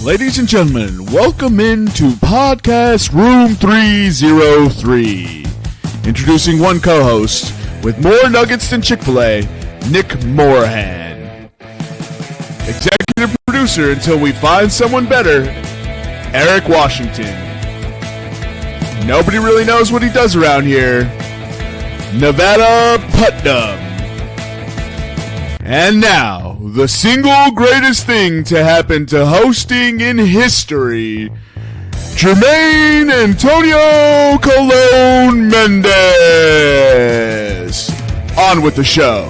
Ladies and gentlemen, welcome into Podcast Room 303. Introducing one co-host with more nuggets than Chick-fil-A, Nick Morahan. Executive producer until we find someone better, Eric Washington. Nobody really knows what he does around here, Nevada Putnam. And now, the single greatest thing to happen to hosting in history, Jermaine Antonio Colon Mendez. On with the show.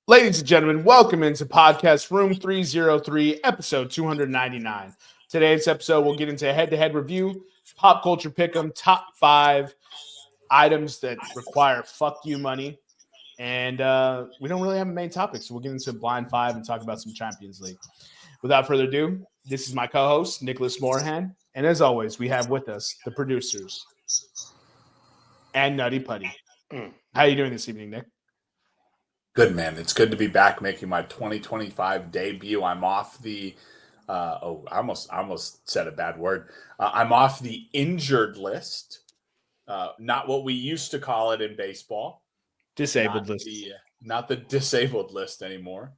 Ladies and gentlemen, welcome into Podcast Room 303, episode 299. Today's episode, we'll get into a head-to-head review, pop culture pick'em, top 5 items that require fuck you money. And we don't really have a main topic, so we'll get into Blind 5 and talk about some Champions League. Without further ado, this is my co-host, Nicholas Morahan. And as always, we have with us the producers and Nutty Putty. How are you doing this evening, Nick? Good, man. It's good to be back making my 2025 debut. I'm off the I almost said a bad word. I'm off the injured list. Not what we used to call it in baseball. Disabled list. Not the disabled list anymore.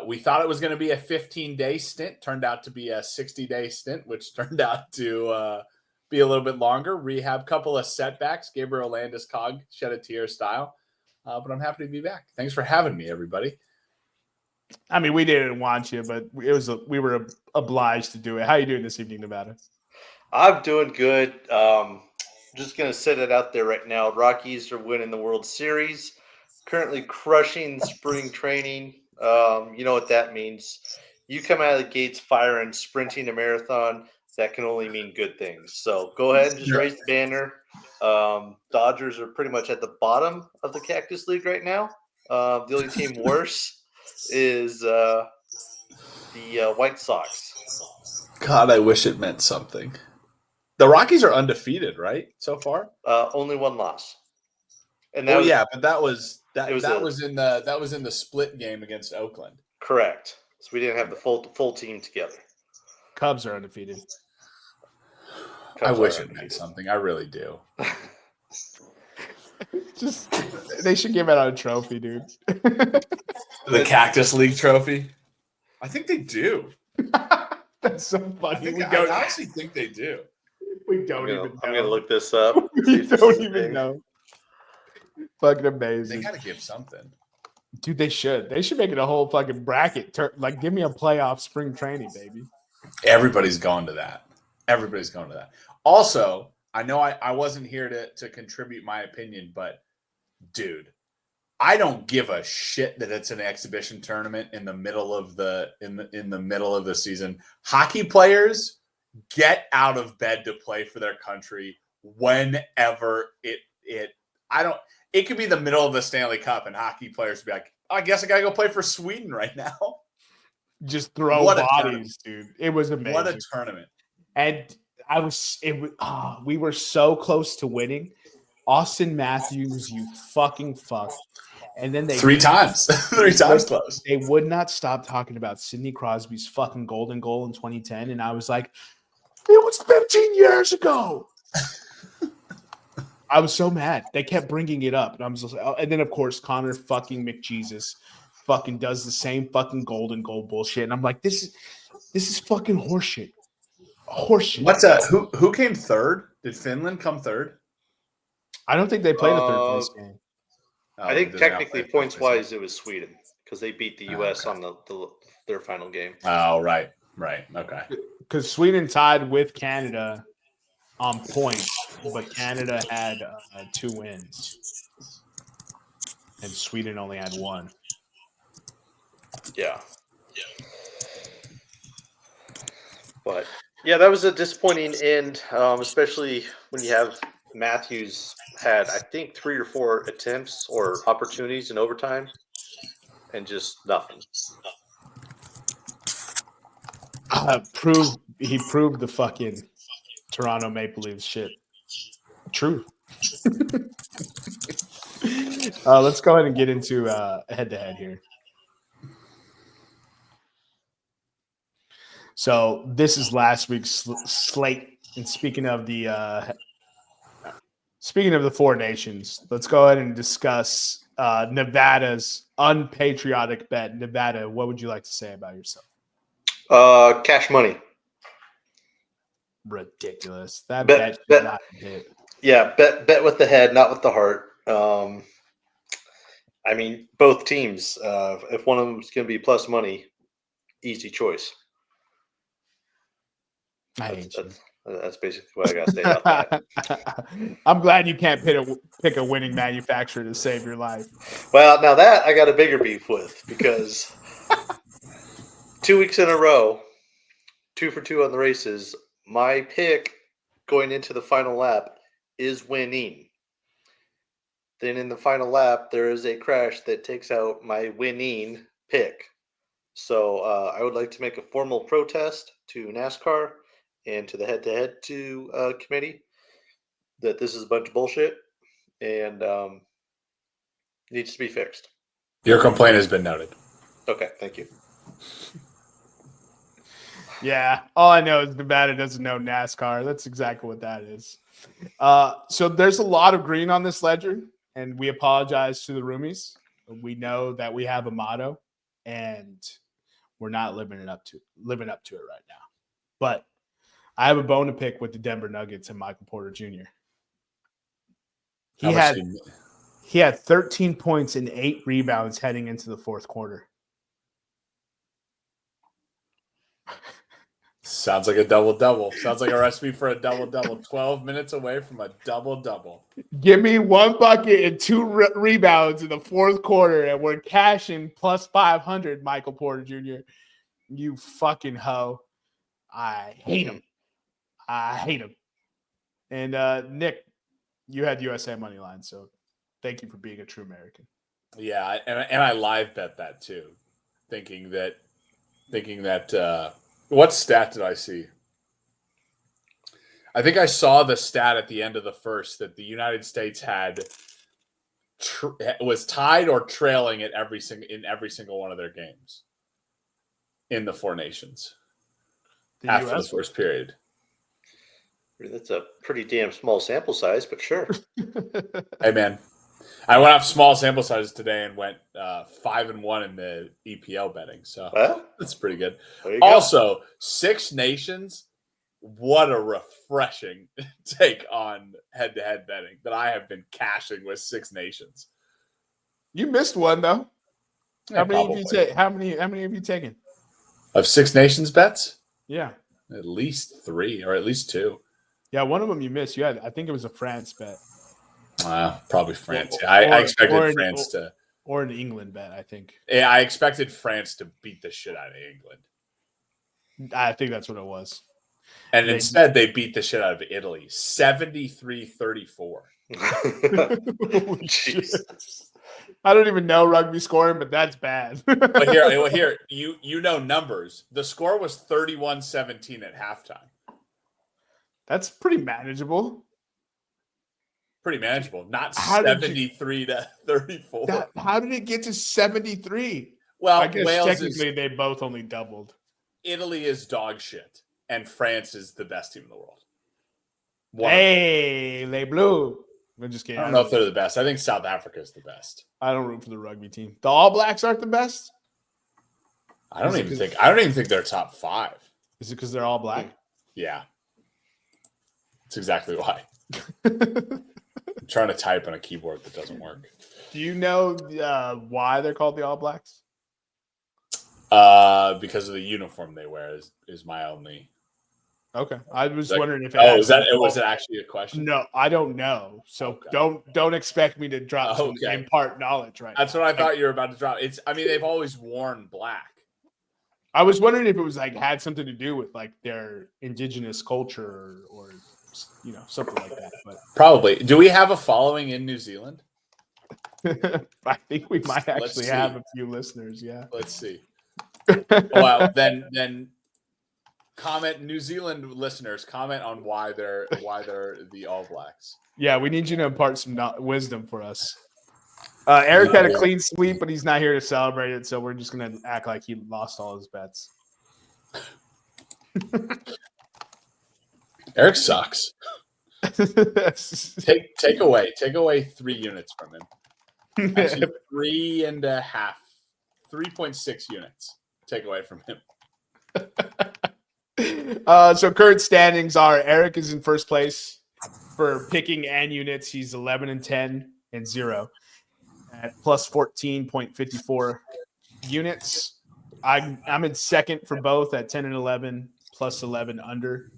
We thought it was going to be a 15-day stint. Turned out to be a 60-day stint, which turned out to be a little bit longer. Rehab, couple of setbacks. Gabriel Landeskog shed a tear style. But I'm happy to be back. Thanks for having me, everybody. I mean, we didn't want you, but we were obliged to do it. How are you doing this evening, Nevada? I'm doing good. Just going to set it out there right now. Rockies are winning the World Series, currently crushing spring training. You know what that means. You come out of the gates firing, sprinting a marathon, that can only mean good things. So go ahead and just raise the banner. Dodgers are pretty much at the bottom of the Cactus League right now. The only team worse is the White Sox. God, I wish it meant something. The Rockies are undefeated, right? So far, only one loss. And but that was in the split game against Oakland. Correct. So we didn't have the full team together. Cubs are undefeated. I wish it meant something. I really do. Just they should give out a trophy, dude. The Cactus League trophy. I think they do. That's so funny. I honestly think they do. We don't even know. I'm going to look this up. We don't even know. Fucking amazing. They got to give something. Dude, they should. They should make it a whole fucking bracket. Like, give me a playoff spring training, baby. Everybody's going to that. Also, I know I wasn't here to contribute my opinion, but, dude, I don't give a shit that it's an exhibition tournament in the middle of the in the middle of the season. Hockey players get out of bed to play for their country whenever it could be the middle of the Stanley Cup and hockey players be like, I guess I gotta go play for Sweden right now. Just throw bodies, dude. It was amazing. What a tournament. And we were so close to winning. Austin Matthews, you fucking fuck. And then they 3 times close. They would not stop talking about Sidney Crosby's fucking golden goal in 2010. And I was like, it was 15 years ago. I was so mad. They kept bringing it up. And I was just like, oh. And then, of course, Connor fucking McJesus fucking does the same fucking golden goal bullshit. And I'm like, this is fucking horseshit. Horseshit. What's who came third? Did Finland come third? I don't think they played a third place game. I think technically points-wise it was Sweden because they beat the U.S. on their final game. Oh, right. Okay. Because Sweden tied with Canada on points, but Canada had 2 wins, and Sweden only had 1. Yeah. But yeah, that was a disappointing end, especially when you have Matthews had, I think, 3 or 4 attempts or opportunities in overtime, and just nothing. He proved the fucking Toronto Maple Leafs shit. True. Let's go ahead and get into head-to-head here. So this is last week's slate. And speaking of the four nations, let's go ahead and discuss Nevada's unpatriotic bet. Nevada, what would you like to say about yourself? Cash money. Ridiculous. That bet should not hit. Yeah, bet with the head, not with the heart. I mean, both teams. If one of them is going to be plus money, easy choice. That's basically what I got to say about that. I'm glad you can't pick a winning manufacturer to save your life. Well, now that I got a bigger beef with because 2 weeks in a row, 2 for 2 on the races, my pick going into the final lap is winning. Then in the final lap, there is a crash that takes out my winning pick. So I would like to make a formal protest to NASCAR and to the head-to-head committee that this is a bunch of bullshit and needs to be fixed. Your complaint has been noted. Okay, thank you. Yeah, all I know is Nevada doesn't know NASCAR. That's exactly what that is. So there's a lot of green on this ledger, and we apologize to the roomies. We know that we have a motto, and we're not living up to it right now. But I have a bone to pick with the Denver Nuggets and Michael Porter Jr. He had 13 points and 8 rebounds heading into the fourth quarter. Sounds like a double-double. Sounds like a recipe for a double-double. 12 minutes away from a double-double. Give me 1 bucket and 2 rebounds in the fourth quarter, and we're cashing plus 500, Michael Porter Jr. You fucking hoe. I hate him. And Nick, you had USA money line, so thank you for being a true American. Yeah, and I live bet that too, thinking that what stat did I see? I think I saw the stat at the end of the first that the United States was tied or trailing at every single one of their games in the four nations after the first period. That's a pretty damn small sample size, but sure. Hey, man. I went off small sample sizes today and went 5-1 in the EPL betting. So that's pretty good. Also, 6 nations. What a refreshing take on head-to-head betting that I have been cashing with 6 nations. You missed one, though. Yeah, How many have you taken? Of 6 nations bets? Yeah. At least 3 or at least 2. Yeah, one of them you missed. I think it was a France bet. Probably France. I expected France to. Or an England bet, I think. Yeah, I expected France to beat the shit out of England. I think that's what it was. And instead, they beat the shit out of Italy. 73-34. Jesus. I don't even know rugby scoring, but that's bad. But here, you know numbers. The score was 31-17 at halftime. That's pretty manageable. Not 73-34. How did it get to 73? Well, I guess technically they both only doubled. Italy is dog shit, and France is the best team in the world. Hey, Les Bleus. I'm just kidding. I don't know if they're the best. I think South Africa is the best. I don't root for the rugby team. The All Blacks aren't the best? I don't even think they're top 5. Is it because they're all black? Yeah. That's exactly why. I'm trying to type on a keyboard that doesn't work. Do you know why they're called the All Blacks? Because of the uniform they wear is my only. Okay, I was wondering if was it actually a question? No, I don't know. So don't expect me to drop some impart knowledge right That's now. what I thought you were about to drop. They've always worn black. I was wondering if it was had something to do with their indigenous culture or something like that. But probably. Do we have a following in New Zealand? I think we might actually have a few listeners. Yeah. Let's see. Well, then comment, New Zealand listeners, comment on why they're the All Blacks. Yeah, we need you to impart some wisdom for us. Eric had a clean sweep, but he's not here to celebrate it, so we're just gonna act like he lost all his bets. Eric sucks. Take away 3 units from him. Actually, 3.6 units. Take away from him. So current standings are Eric is in first place for picking and units. He's 11-10-0 at plus 14.54 units. I'm in second for both at 10-11 plus 11 under.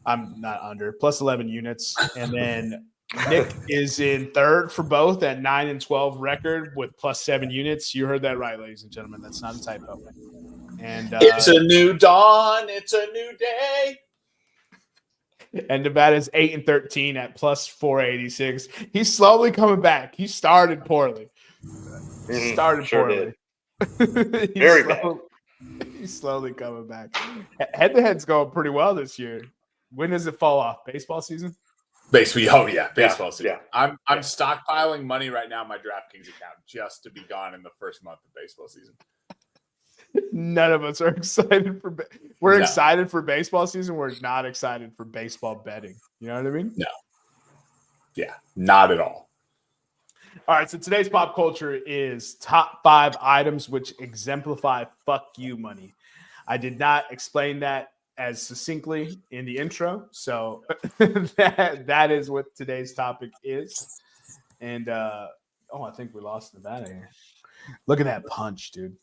I'm not under plus 11 units, and then Nick is in third for both at 9-12 record with plus 7 units. You heard that right, ladies and gentlemen. That's not a typo. And it's a new dawn. It's a new day. And Nevada's 8-13 at plus 486. He's slowly coming back. He started poorly. Very bad. He's slowly coming back. Head-to-head's going pretty well this year. When does it fall off? Baseball season? Baseball season. Yeah. I'm stockpiling money right now in my DraftKings account just to be gone in the first month of baseball season. None of us are excited for. We're excited for baseball season. We're not excited for baseball betting. You know what I mean? No. Yeah, not at all. All right. So today's pop culture is top 5 items which exemplify "fuck you" money. I did not explain that as succinctly in the intro, so that is what today's topic is. And I think we lost Nevada here. Look at that punch, dude.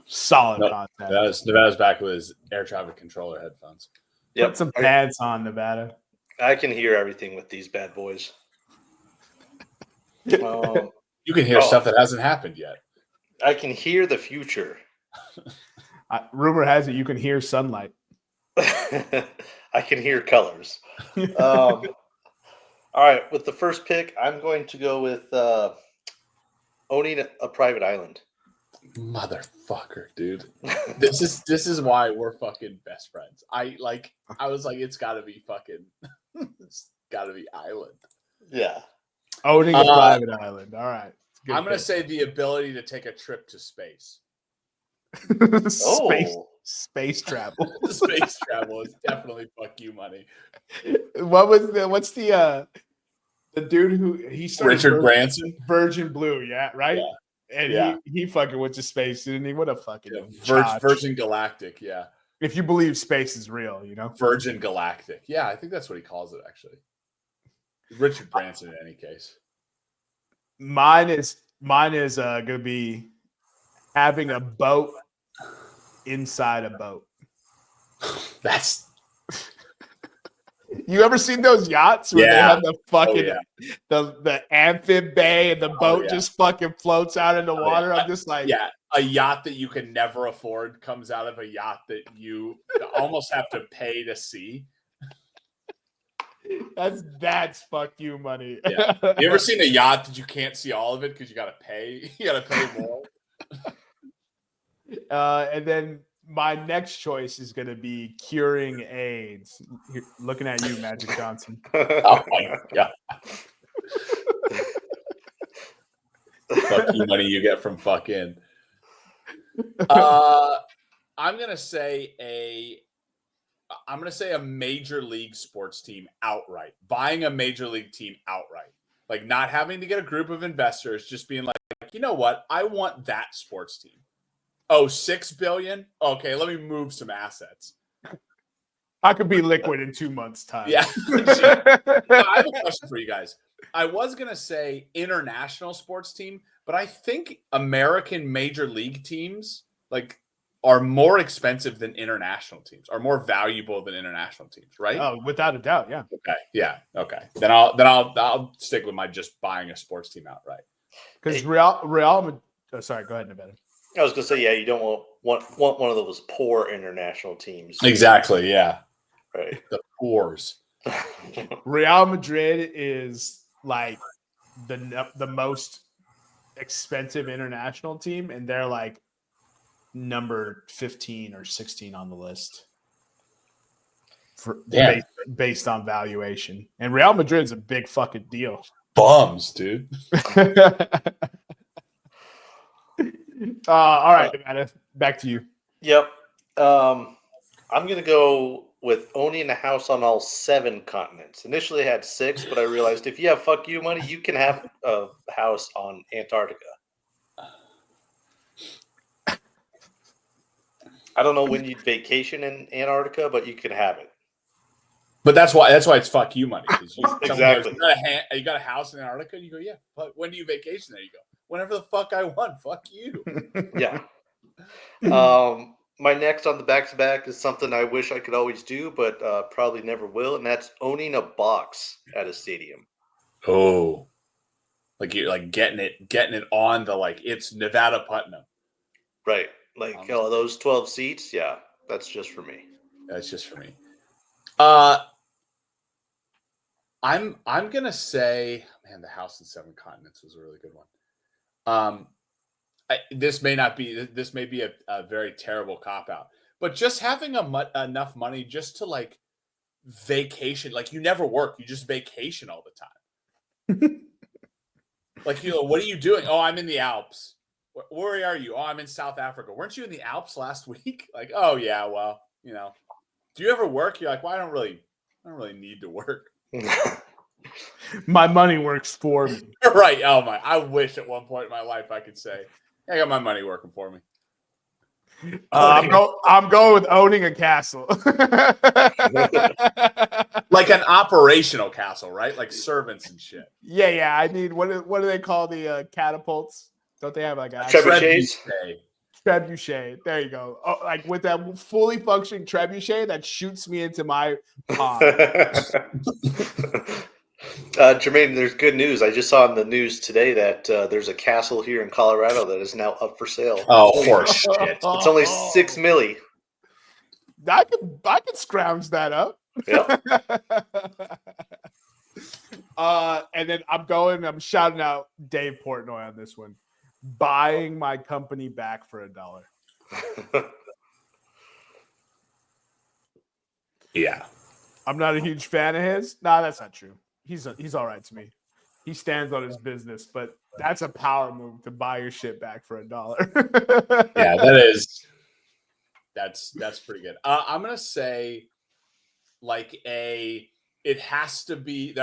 Solid contact. Nevada's back with his air traffic controller headphones. Put some pads on, Nevada. I can hear everything with these bad boys. You can hear stuff that hasn't happened yet. I can hear the future. Rumor has it you can hear sunlight. I can hear colors. All right, with the first pick, I'm going to go with owning a private island. Motherfucker, dude. This is why we're fucking best friends. I was like, it's gotta be island. Yeah. Owning a private island. All right. I'm gonna say the ability to take a trip to space. Space travel. Space travel is definitely fuck you money. What's the dude who he started Richard Branson? Virgin Blue, yeah, right? Yeah. And he fucking went to space, didn't he? What a fucking Virgin Galactic, yeah. If you believe space is real, you know? Virgin Galactic. Yeah, I think that's what he calls it, actually. Richard Branson, in any case. Mine is gonna be having a boat inside a boat. That's you ever seen those yachts where they have the fucking the amphib bay and the boat just fucking floats out in the water? I'm just like, a yacht that you can never afford comes out of a yacht that you almost have to pay to see. That's fuck you money. Yeah. You ever seen a yacht that you can't see all of it because you gotta pay? You gotta pay more. And then my next choice is going to be curing AIDS. Looking at you, Magic Johnson. Oh my God. Fuck you money you get from fucking. I'm gonna say a major league sports team outright. Buying a major league team outright. Like not having to get a group of investors, just being like, you know what? I want that sports team. Oh, $6 billion? Okay, let me move some assets. I could be liquid in 2 months' time. Yeah. I have a question for you guys. I was going to say international sports team, but I think American major league teams are more expensive than international teams, are more valuable than international teams, right? Oh, without a doubt, yeah. Okay, yeah, okay. Then I'll stick with my just buying a sports team outright. Because Real. Oh, sorry, go ahead, Nevada. I was gonna say, yeah, you don't want one of those poor international teams. Exactly, yeah. Right. The poors. Real Madrid is like the most expensive international team, and they're like number 15 or 16 on the list based on valuation. And Real Madrid's a big fucking deal. Bums, dude. All right, Nevada, back to you. Yep. I'm going to go with owning a house on all 7 continents. Initially, I had 6, but I realized if you have fuck you money, you can have a house on Antarctica. I don't know when you'd vacation in Antarctica, but you could have it. But that's why it's fuck you money. Exactly. You got a house in Antarctica? You go, yeah. But when do you vacation there? You go, whenever the fuck I want. Fuck you. Yeah. My next on the back-to-back is something I wish I could always do, but probably never will, and that's owning a box at a stadium. Oh, like you're like getting it on the it's Nevada Putnam. Right. Like those 12 seats, yeah, that's just for me. That's just for me. I'm gonna say, man, the House in 7 Continents was a really good one. This may be a very terrible cop out, but just having enough money just to vacation, you never work, you just vacation all the time. What are you doing? Oh, I'm in the Alps. Where are you? Oh, I'm in South Africa. Weren't you in the Alps last week? Oh yeah, well, do you ever work? You're like, well, I don't really need to work. My money works for me. Right. Oh my! I wish at one point in my life I could say, I got my money working for me. I'm going with owning a castle. Like an operational castle, right? Like servants and shit. Yeah. I need what do they call the catapults? Don't they have a trebuchets? Trebuchet. There you go. Oh, with that fully functioning trebuchet that shoots me into my pond. Jermaine, there's good news. I just saw in the news today that there's a castle here in Colorado that is now up for sale. Oh, horse shit! It's only $6 million. I could scrounge that up. Yeah. And then I'm shouting out Dave Portnoy on this one. Buying my company back for $1. Yeah. I'm not a huge fan of his. Nah, that's not true. He's all right to me. He stands on his business, but that's a power move to buy your shit back for $1. Yeah, that's pretty good. I'm gonna say there has to be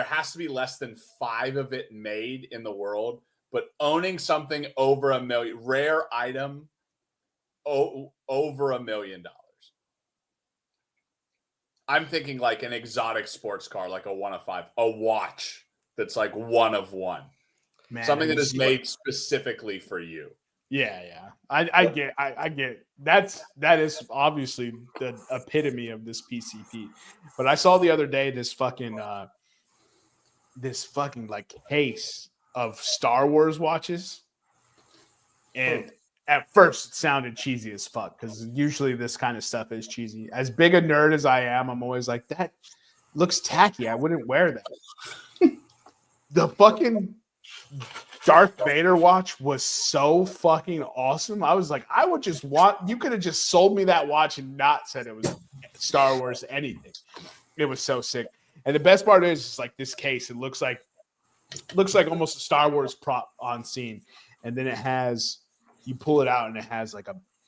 less than 5 of it made in the world, but owning something over $1 million, rare item, over $1 million. I'm thinking an exotic sports car, like a 1 of 5, a watch that's 1 of 1. Man, something that is made specifically for you. Yeah. I get it. That is obviously the epitome of this PCP. But I saw the other day this fucking case of Star Wars watches. And at first it sounded cheesy as fuck, because usually this kind of stuff is cheesy. As big a nerd as I am, I'm always like, that looks tacky. I wouldn't wear that. The fucking Darth Vader watch was so fucking awesome. I was like, you could have just sold me that watch and not said it was Star Wars anything. It was so sick. And the best part is this case. It looks like almost a Star Wars prop on scene. And then you pull it out and it has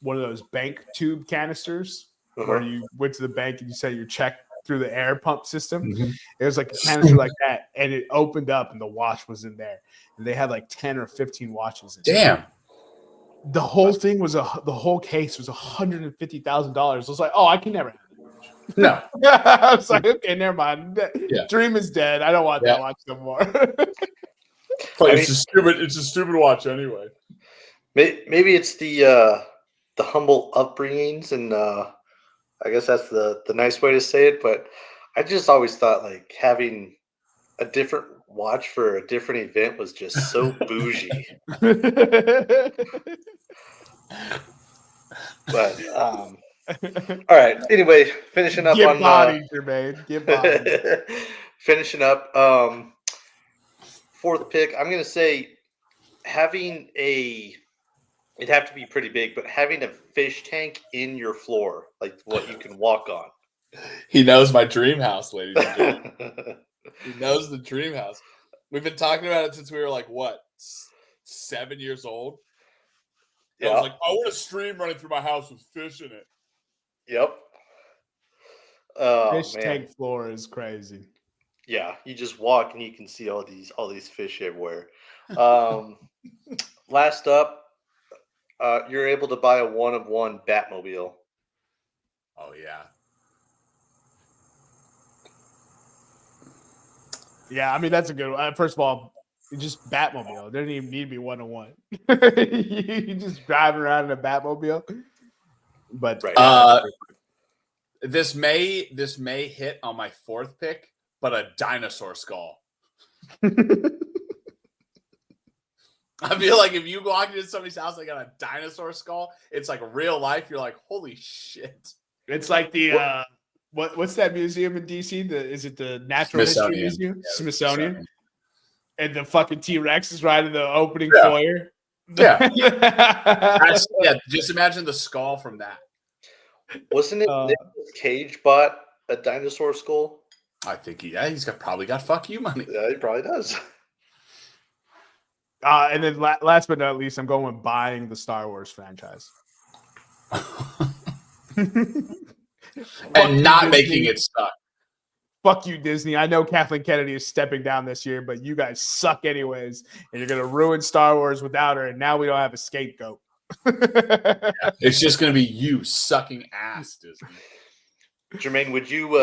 one of those bank tube canisters where you went to the bank and you set your check through the air pump system. Mm-hmm. It was a canister like that, and it opened up and the watch was in there. And they had 10 or 15 watches in Damn. there. The whole thing the whole case was $150,000. I was like, oh, I can never have it. No. I was like, okay, never mind. Yeah. Dream is dead. I don't want that watch no more. It's a stupid watch anyway. Maybe it's the humble upbringings, and I guess that's the nice way to say it. But I just always thought having a different watch for a different event was just so bougie. But all right. Anyway, finishing up on Jermaine. Get body. Finishing up. Fourth pick, I'm going to say it'd have to be pretty big, but having a fish tank in your floor, what you can walk on. He knows my dream house, ladies and gentlemen. He knows the dream house. We've been talking about it since we were 7 years old. Yeah. I was I want a stream running through my house with fish in it. Yep. Oh Fish man. tank floor is crazy. Yeah, you just walk and you can see all these fish everywhere. Um, last up, you're able to buy a 1-of-1 Batmobile. Oh yeah. Yeah, I mean that's a good one. First of all, just Batmobile. It doesn't even need to be 1-on-1. You just driving around in a Batmobile. But Right. This may hit on my fourth pick, but a dinosaur skull. I feel like if you walk into somebody's house, they got a dinosaur skull. It's like real life. You're like, holy shit! It's like the what's that museum in DC? Is it the Natural History Museum? Yeah, Smithsonian. And the fucking T-Rex is right in the opening Yeah. foyer. Yeah. Just imagine the skull from that. Wasn't it Nicolas Cage bought a dinosaur skull? I think he's probably got fuck you money. Yeah, he probably does. And then last but not least, I'm going with buying the Star Wars franchise. And not making it suck. Fuck you, Disney. I know Kathleen Kennedy is stepping down this year, but you guys suck anyways. And you're going to ruin Star Wars without her. And now we don't have a scapegoat. It's just going to be you sucking ass, Disney. Jermaine, would you,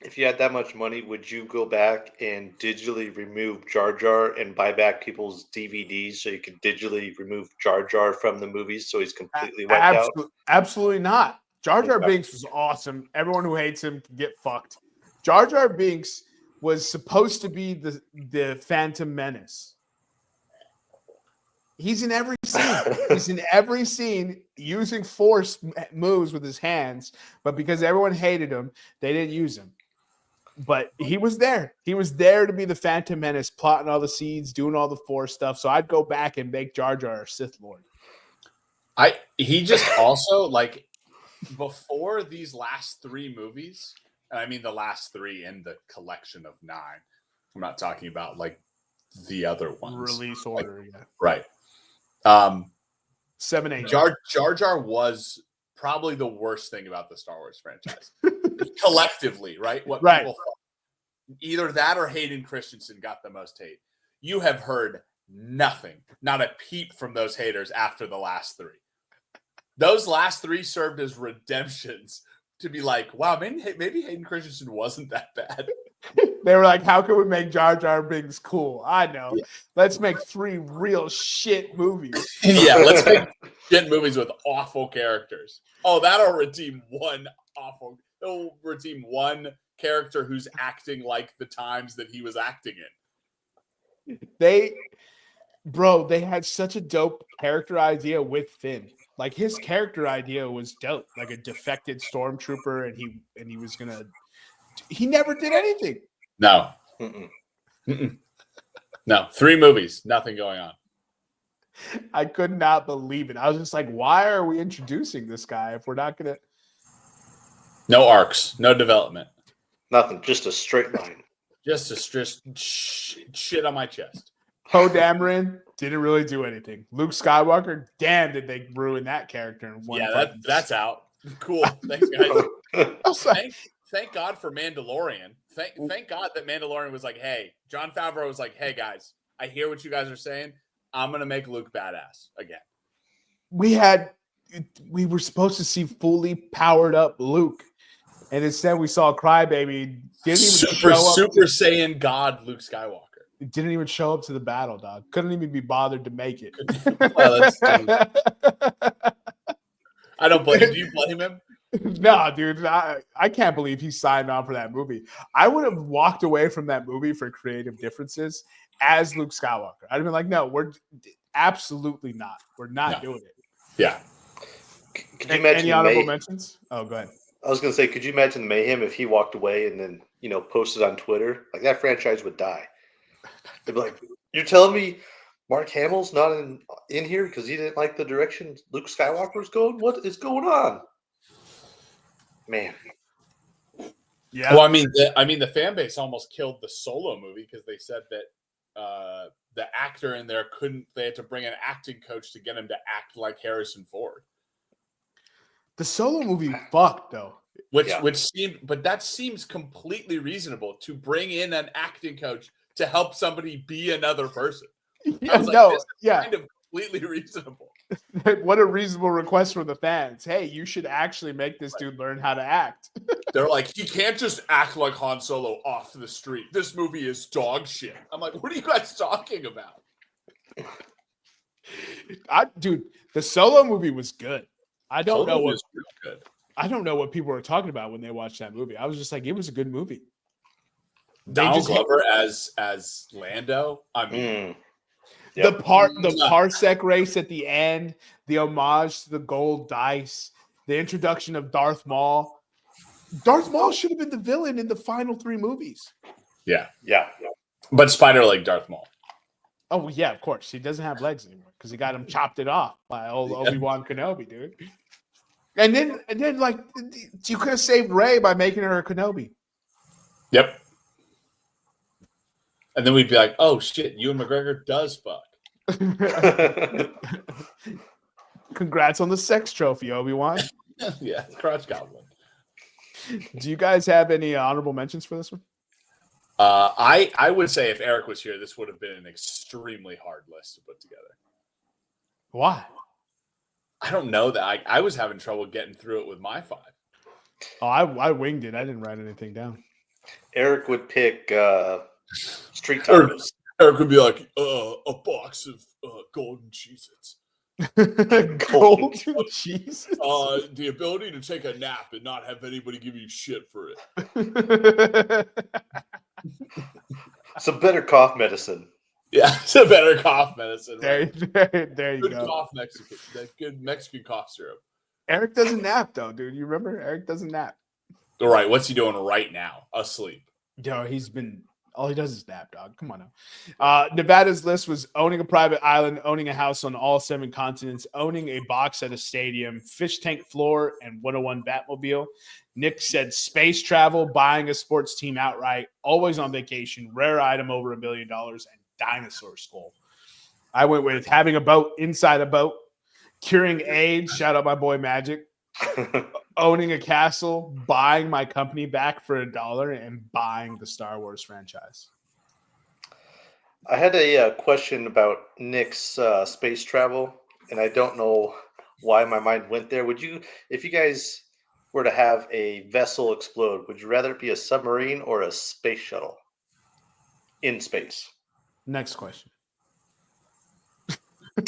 if you had that much money, would you go back and digitally remove Jar Jar and buy back people's DVDs so you could digitally remove Jar Jar from the movies so he's completely wiped out? Absolutely not. Jar Jar Binks was awesome. Everyone who hates him can get fucked. Jar Jar Binks was supposed to be the Phantom Menace. He's in every scene. He's in every scene using force moves with his hands, but because everyone hated him, they didn't use him. But he was there. He was there to be the Phantom Menace, plotting all the seeds, doing all the force stuff. So I'd go back and make Jar Jar a Sith Lord. He just also, like, before these last three movies, and I mean the last three in the collection of 9. I'm not talking about like the other ones. Release order, yeah. Right. 7, 8. Jar Jar was probably the worst thing about the Star Wars franchise. Collectively, right? What people thought. Either that or Hayden Christensen got the most hate. You have heard nothing, not a peep from those haters after the last 3. Those last 3 served as redemptions to be like, wow, maybe Hayden Christensen wasn't that bad. They were like, how can we make Jar Jar Binks cool? I know. Yeah. Let's make 3 real shit movies. Yeah, let's make shit movies with awful characters. Oh, that'll redeem one it'll redeem one character who's acting like the times that he was acting in. They had such a dope character idea with Finn. Like his character idea was dope, like a defected stormtrooper, and he was gonna. He never did anything. No. No. 3 movies, nothing going on. I could not believe it. I was just like, why are we introducing this guy if we're not gonna? No arcs, no development, nothing. Just a straight line. Just shit on my chest. Poe Dameron didn't really do anything. Luke Skywalker, damn, did they ruin that character in one? Yeah, that's out. Cool. Thanks, guys. Thank God for Mandalorian. Thank God that Mandalorian was like, hey, Jon Favreau was like, hey, guys, I hear what you guys are saying. I'm going to make Luke badass again. We were supposed to see fully powered up Luke. And instead we saw Crybaby. Super Saiyan God Luke Skywalker. It didn't even show up to the battle, dog. Couldn't even be bothered to make it. I don't blame him. Do you blame him? No, dude. I can't believe he signed on for that movie. I would have walked away from that movie for creative differences as Luke Skywalker. I'd have been like, no, we're absolutely not. We're not doing it. Yeah. Could you imagine any honorable mentions? Oh, go ahead. I was going to say, could you imagine the mayhem if he walked away and then, posted on Twitter? Like, that franchise would die. They'd be like, you're telling me Mark Hamill's not in here because he didn't like the direction Luke Skywalker's going? What is going on? Man. Yeah. Well, I mean, the fan base almost killed the Solo movie because they said that the actor in there they had to bring an acting coach to get him to act like Harrison Ford. The Solo movie fucked though. That seems completely reasonable to bring in an acting coach to help somebody be another person. I was like, this is kind of completely reasonable. What a reasonable request from the fans. Hey, you should actually make this dude learn how to act. They're like, he can't just act like Han Solo off the street. This movie is dog shit. I'm like, what are you guys talking about? Dude, the Solo movie was good. I don't know what people were talking about when they watched that movie. I was just like, it was a good movie. Donald Glover as Lando. I mean, the parsec race at the end, the homage to the gold dice, the introduction of Darth Maul. Darth Maul should have been the villain in the final 3 movies. Yeah. But spider leg Darth Maul. Oh yeah, of course. He doesn't have legs anymore because he got him chopped it off by old Obi-Wan Kenobi, dude. And then like you could have saved Rey by making her a Kenobi. Yep. And then we'd be like, oh shit, Ewan McGregor does fuck. Congrats on the sex trophy, Obi-Wan. Yeah, crotch goblin. Do you guys have any honorable mentions for this one? I would say if Eric was here, this would have been an extremely hard list to put together. Why? I don't know that. I was having trouble getting through it with my 5. Oh, I winged it. I didn't write anything down. Eric would pick street tacos. Eric would be like, a box of golden Cheez-Its. Golden Cheez-Its? The ability to take a nap and not have anybody give you shit for it. Some better cough medicine. Yeah, it's a better cough medicine. Right? There you good go. Cough Mexican. That good Mexican cough syrup. Eric doesn't nap though, dude. You remember? Eric doesn't nap. All right, what's he doing right now? Asleep. Yo, all he does is nap, dog. Come on now. Nevada's list was owning a private island, owning a house on all 7 continents, owning a box at a stadium, fish tank floor, and 101 Batmobile. Nick said space travel, buying a sports team outright, always on vacation, rare item over $1 million, and dinosaur skull. I went with having a boat inside a boat, curing AIDS, shout out my boy Magic, owning a castle, buying my company back for $1, and buying the Star Wars franchise. I had a question about Nick's space travel, and I don't know why my mind went there. If you guys were to have a vessel explode, would you rather it be a submarine or a space shuttle in space? Next question.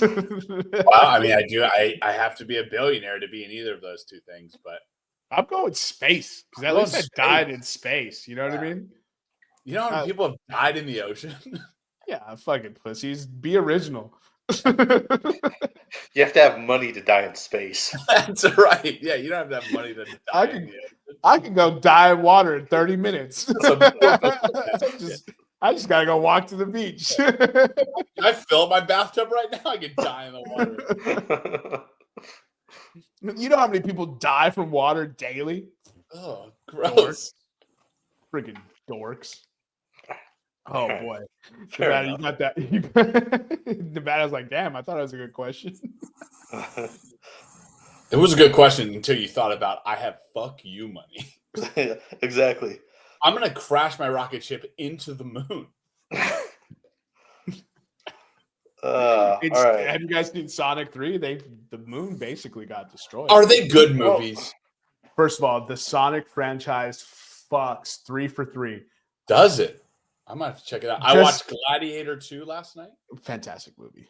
Wow, I mean, I have to be a billionaire to be in either of those 2 things, but I'm going space because at least I died in space. You know what I mean? You know how many people have died in the ocean? Yeah, fucking pussies. Be original. You have to have money to die in space. That's right. Yeah, you don't have to have money to die in the ocean. I can go die in water in 30 minutes. I just gotta go walk to the beach. Can I fill up my bathtub right now? I could die in the water. You know how many people die from water daily? Oh, gross. Freaking dorks. Oh, boy. Fair Nevada, you got that. Nevada's like, damn, I thought it was a good question. It was a good question until you thought about, I have fuck you money. Yeah, exactly. I'm going to crash my rocket ship into the moon. All right. Have you guys seen Sonic 3? The moon basically got destroyed. Are they good movies? First of all, the Sonic franchise fucks 3 for 3. Does it? I might have to check it out. I watched Gladiator 2 last night. Fantastic movie.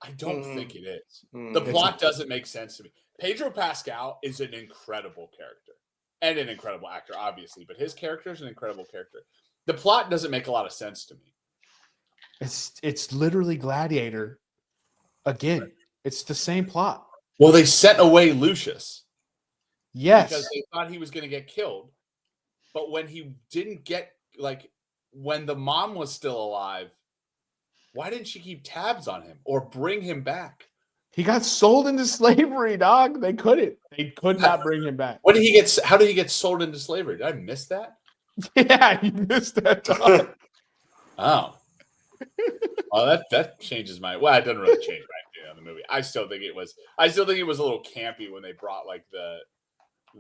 I don't think it is. The plot doesn't make sense to me. Pedro Pascal is an incredible character and an incredible actor, obviously, but his character is an incredible character. The plot doesn't make a lot of sense to me. It's literally Gladiator again. Right. It's the same plot. Well, they sent away Lucius. Yes. Because they thought he was going to get killed. But when he didn't get, when the mom was still alive, why didn't she keep tabs on him or bring him back? He got sold into slavery, dog. They couldn't. They could not bring him back. How did he get sold into slavery? Did I miss that? Yeah, you missed that, dog. Oh. Well, that changes my. Well, it doesn't really change my opinion on the movie. I still think it was a little campy when they brought the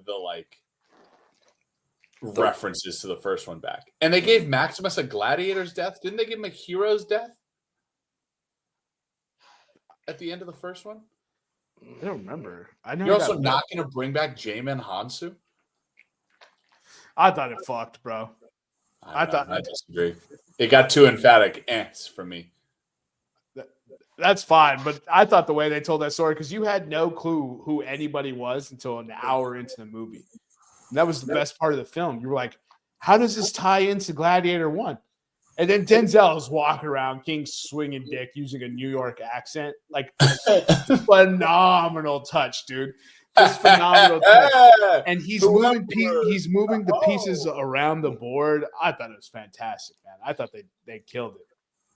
the references to the first one back. And they gave Maximus a gladiator's death. Didn't they give him a hero's death at the end of the first one? I don't remember. You're also not going to bring back Jamin Hansu? I thought it fucked, bro. I disagree. It got too emphatic for me. That's fine, but I thought the way they told that story, because you had no clue who anybody was until an hour into the movie. And that was the best part of the film. You were like, how does this tie into Gladiator 1? And then Denzel's walking around, King swinging dick, using a New York accent. Like, phenomenal touch, dude. Just phenomenal touch. And he's moving the pieces around the board. I thought it was fantastic, man. I thought they killed it.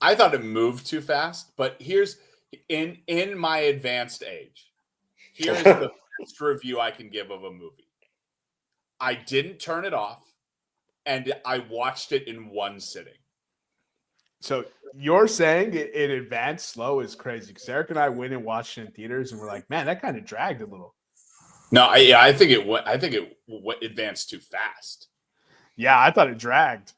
I thought it moved too fast, but here's in my advanced age, here's the best review I can give of a movie. I didn't turn it off, and I watched it in one sitting. So you're saying it advanced slow is crazy, because Eric and I went and watched it in theaters, and we're like, man, that kind of dragged a little. No, I think it advanced too fast. Yeah, I thought it dragged.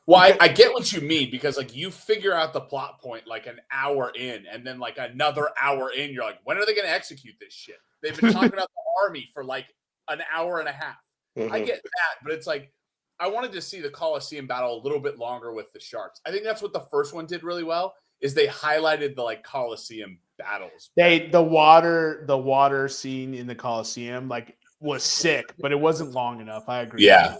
Well, I get what you mean, because like you figure out the plot point like an hour in, and then like another hour in, you're like, when are they going to execute this shit? They've been talking about the army for like an hour and a half. Mm-hmm. I get that, but it's like I wanted to see the Colosseum battle a little bit longer with the sharks. I think that's what the first one did really well, is they highlighted the like Colosseum battles. The water scene in the Colosseum like was sick, but it wasn't long enough. I agree. Yeah,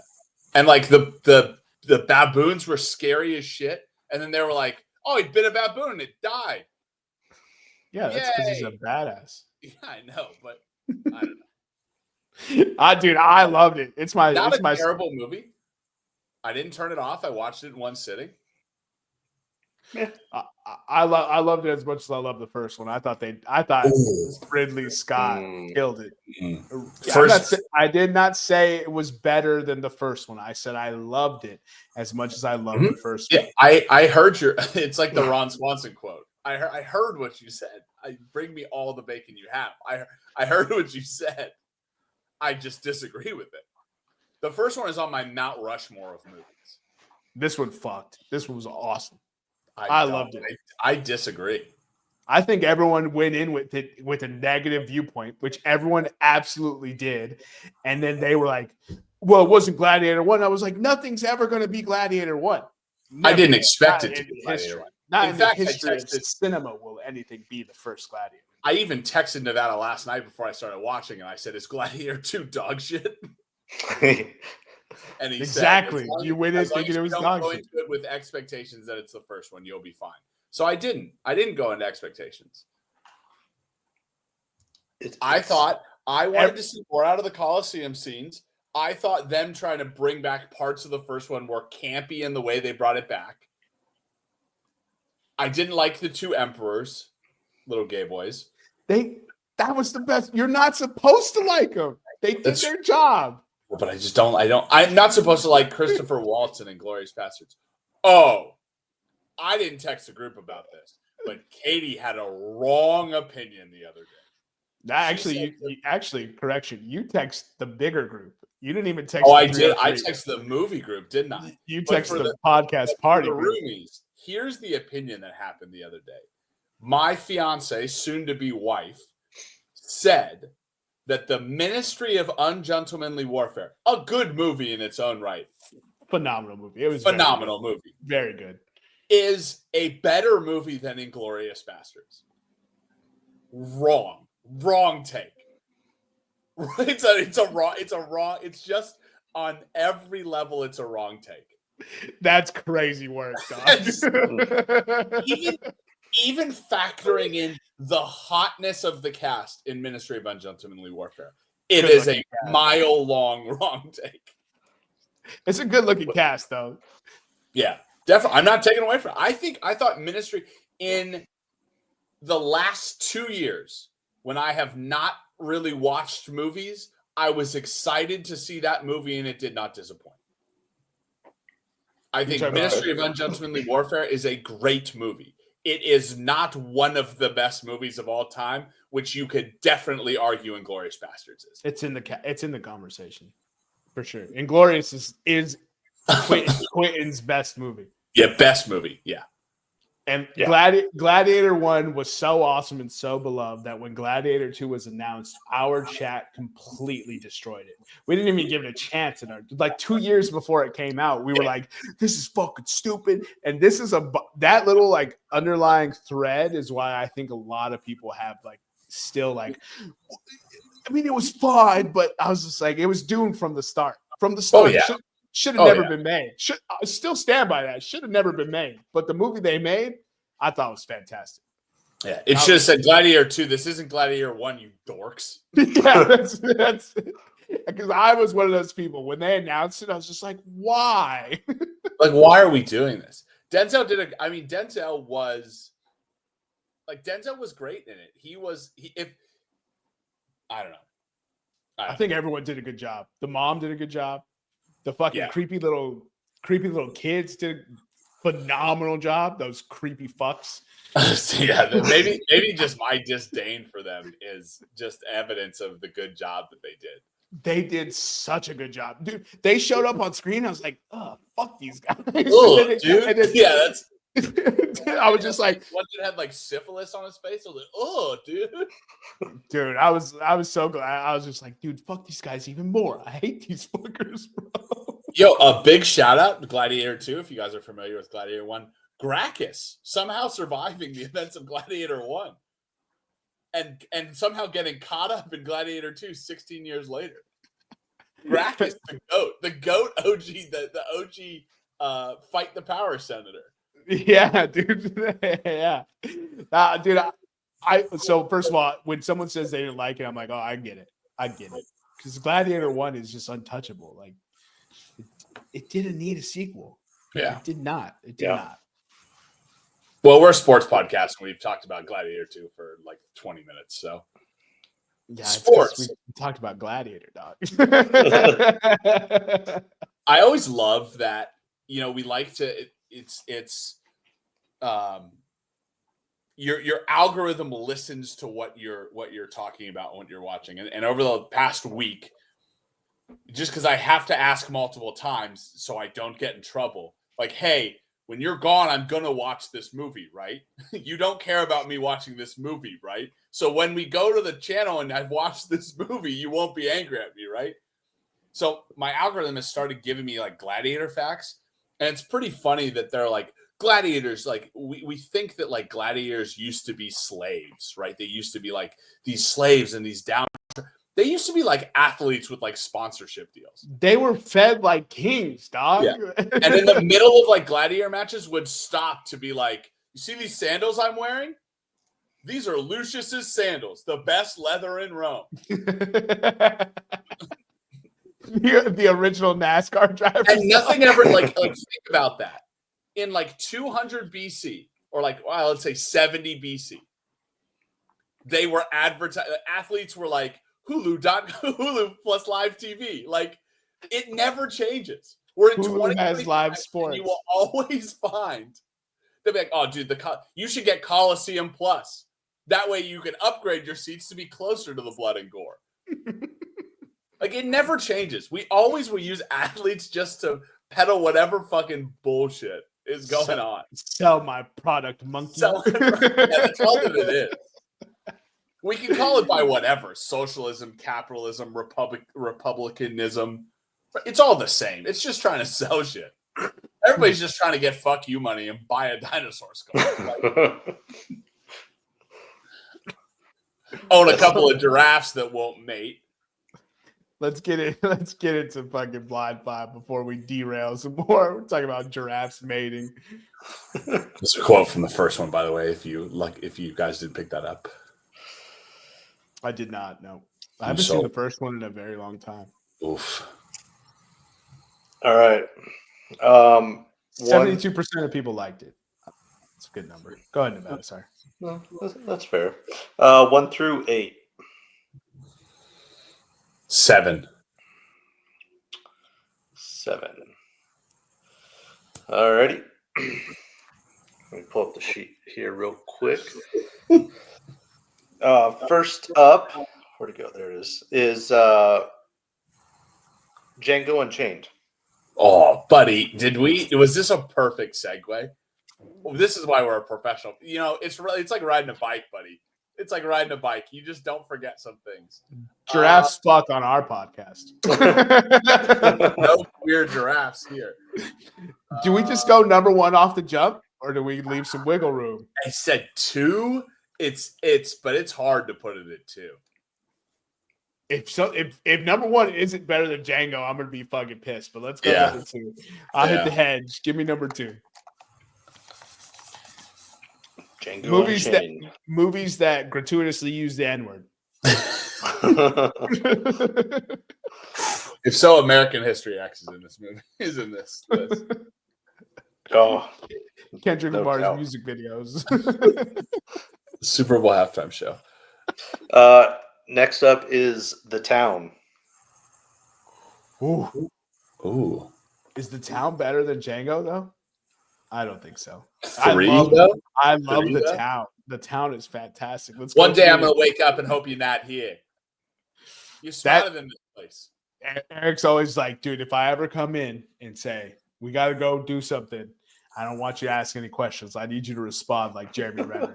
and like the baboons were scary as shit, and then they were like, "Oh, he bit a baboon and it died." Yeah, that's because he's a badass. Yeah, I know, but I don't know. Dude, I loved it. It's my terrible movie. I didn't turn it off. I watched it in one sitting. Yeah. I loved it as much as I loved the first one. I thought Ridley Scott killed it. I did not say it was better than the first one. I said I loved it as much as I loved the first one. I heard it's like the Ron Swanson quote. I heard what you said. Bring me all the bacon you have. I heard what you said. I just disagree with it. The first one is on my Mount Rushmore of movies. This one fucked. This one was awesome. I loved it. I disagree. I think everyone went in with it with a negative viewpoint, which everyone absolutely did. And then they were like, well, it wasn't Gladiator 1. I was like, nothing's ever going to be Gladiator 1. I didn't expect it to be Gladiator 1. Not in fact, the history of cinema will anything be the first Gladiator. I even texted Nevada last night before I started watching, and I said, is Gladiator 2 dog shit? And he exactly. said, you went in thinking it was dog shit. Into it with expectations that it's the first one, you'll be fine. So I didn't go into expectations. I thought I wanted to see more out of the Colosseum scenes. I thought them trying to bring back parts of the first one were campy in the way they brought it back. I didn't like the two emperors, little gay boys. That was the best. You're not supposed to like them. They did their job. But I just don't. I'm not supposed to like Christopher Walken and Glorious Bastards. Oh, I didn't text the group about this, but Katie had a wrong opinion the other day. Correction. You text the bigger group. You didn't even text. Oh, I did. I texted the movie group, didn't I? You texted the podcast party. The roomies. Here's the opinion that happened the other day. My fiance, soon-to-be wife, said that the Ministry of Ungentlemanly Warfare, a good movie in its own right. Phenomenal movie. It was phenomenal movie. Very good. Is a better movie than Inglourious Bastards. Wrong take. It's just on every level, it's a wrong take. That's crazy work, dog. Even factoring in the hotness of the cast in Ministry of Ungentlemanly Warfare, it is a mile-long wrong take. It's a good-looking cast, though. Yeah, definitely. I'm not taking away from it. I thought Ministry in the last 2 years, when I have not really watched movies, I was excited to see that movie, and it did not disappoint. I think Ministry of Ungentlemanly Warfare is a great movie. it is not one of the best movies of all time, which you could definitely argue Inglourious Bastards is. It's in the conversation for sure. Inglourious is Quentin's best movie. Yeah, best movie. Yeah. And Gladiator 1 was so awesome and so beloved that when Gladiator 2 was announced, our chat completely destroyed it. We didn't even give it a chance. Like 2 years before it came out, we were like, this is fucking stupid. And this is that little like underlying thread is why I think a lot of people have like still like, I mean, it was fine, but I was just like, it was doomed from the start. From the start. Oh, yeah. Should have never been made. I still stand by that. Should have never been made. But the movie they made, I thought was fantastic. Yeah, it should have said Gladiator 2. This isn't Gladiator 1, you dorks. Yeah, that's because I was one of those people. When they announced it, I was just like, why? Like, why are we doing this? Denzel was great in it. I don't know. I think everyone did a good job. The mom did a good job. The fucking creepy little kids did a phenomenal job. Those creepy fucks. Yeah, maybe just my disdain for them is just evidence of the good job that they did. They did such a good job, dude. They showed up on screen. I was like, "Oh, fuck these guys!" Dude. Yeah, that's. I was just like, one that had like syphilis on his face. I was like, "Oh, dude." Dude, I was so glad. I was just like, dude, fuck these guys even more. I hate these fuckers, bro. Yo, a big shout out to Gladiator 2. If you guys are familiar with Gladiator 1, Gracchus somehow surviving the events of Gladiator 1. And somehow getting caught up in Gladiator 2 16 years later. Gracchus, the goat OG, the OG fight the power senator. Yeah, dude. Yeah. Dude, so first of all, when someone says they didn't like it, I'm like, oh, I get it. Because Gladiator 1 is just untouchable. Like, it didn't need a sequel. Yeah. It did not. It did not. Well, we're a sports podcast, and we've talked about Gladiator 2 for like 20 minutes, so. Yeah, sports. We talked about Gladiator, dog. I always love that, we like to, your algorithm listens to what you're talking about, what you're watching. And over the past week, just because I have to ask multiple times so I don't get in trouble, like, hey, when you're gone, I'm going to watch this movie, right? You don't care about me watching this movie, right? So when we go to the channel and I've watched this movie, you won't be angry at me, right? So my algorithm has started giving me like Gladiator facts. And it's pretty funny that they're like, gladiators, like we think that like gladiators used to be slaves, right? They used to be like these slaves and these down. They used to be like athletes with like sponsorship deals. They were fed like kings, dog. Yeah. And in the middle of like gladiator matches would stop to be like, you see these sandals I'm wearing? These are Lucius's sandals, the best leather in Rome. The original NASCAR driver. And nothing ever like think about that. In like 200 BC or like, well, let's say 70 BC, they were advertising. Athletes were like Hulu plus live TV. Like it never changes. We're in Hulu has live sports. You will always find they'll be like, oh, dude, you should get Coliseum Plus. That way you can upgrade your seats to be closer to the blood and gore. Like it never changes. We always will use athletes just to peddle whatever fucking bullshit is going on. Sell my product, monkey. Yeah, that's all that it is. We can call it by whatever. Socialism, capitalism, republicanism. It's all the same. It's just trying to sell shit. Everybody's just trying to get fuck you money and buy a dinosaur skull. Like, own a couple of giraffes that won't mate. Let's get into fucking Blind Five before we derail some more. We're talking about giraffes mating. This is a quote from the first one, by the way. If you guys didn't pick that up, I did not. No, I haven't seen the first one in a very long time. Oof. All right. 72% of people liked it. That's a good number. Go ahead, Nevada. Sorry. No, that's fair. 1 through 8. 7. 7. Alrighty. Let me pull up the sheet here real quick. First up, where'd it go? There it is Django Unchained. Oh, buddy, was this a perfect segue? This is why we're a professional. It's like riding a bike, buddy. It's like riding a bike. You just don't forget some things. Giraffes fuck on our podcast. No weird giraffes here. Do we just go number one off the jump, or do we leave some wiggle room? I said 2. But it's hard to put it at 2. If number one isn't better than Django, I'm gonna be fucking pissed. But let's go number 2. I'll hit the hedge. Give me number 2. Django Movies that gratuitously use the N-word. If so, American History X is in this movie. Is in this list. Oh, Kendrick no Lamar's doubt. music videos. Super Bowl halftime show. Next up is The Town. Ooh. Is The Town better than Django though? I don't think so. 3 I love Three, The though? Town. The Town is fantastic. One day I'm gonna wake up and hope you're not here. You're smarter than this place. Eric's always like, dude, if I ever come in and say, we got to go do something, I don't want you to ask any questions. I need you to respond like Jeremy Renner.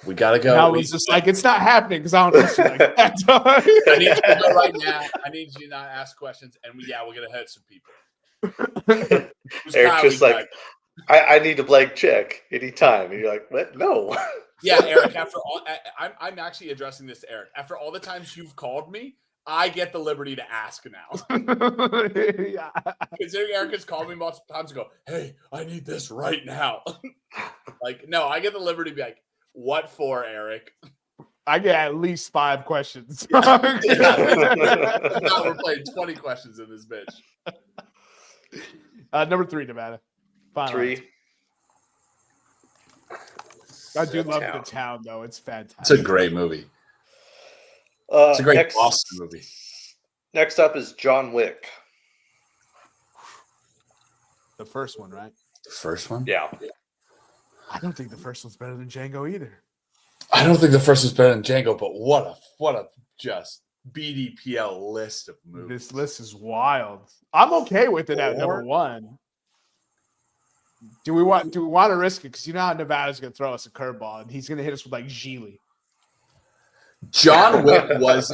We gotta go. And I was just like, it's not happening because I don't trust you like that. I need you to go right now. I need you to not ask questions. And we're gonna hurt some people. Eric's just like, I need a blank check anytime. And you're like, what? No. Yeah, Eric, after all, I'm actually addressing this to Eric. After all the times you've called me, I get the liberty to ask now. Yeah. Considering Eric has called me multiple times and go, hey, I need this right now. Like, no, I get the liberty to be like, what for, Eric? I get at least 5 questions. Now we're playing 20 questions in this bitch. Number 3, Nevada. Final 3. answer. I do love The Town, though. It's fantastic. It's a great movie. It's a great Boston movie. Next up is John Wick. The first one, right? The first one? Yeah. I don't think the first one's better than Django either. I don't think the first was better than Django, but what a just BDPL list of movies. This list is wild. I'm okay with it at number 1. Do we want to risk it? Because you know how Nevada's going to throw us a curveball, and he's going to hit us with like Gigli. John Wick was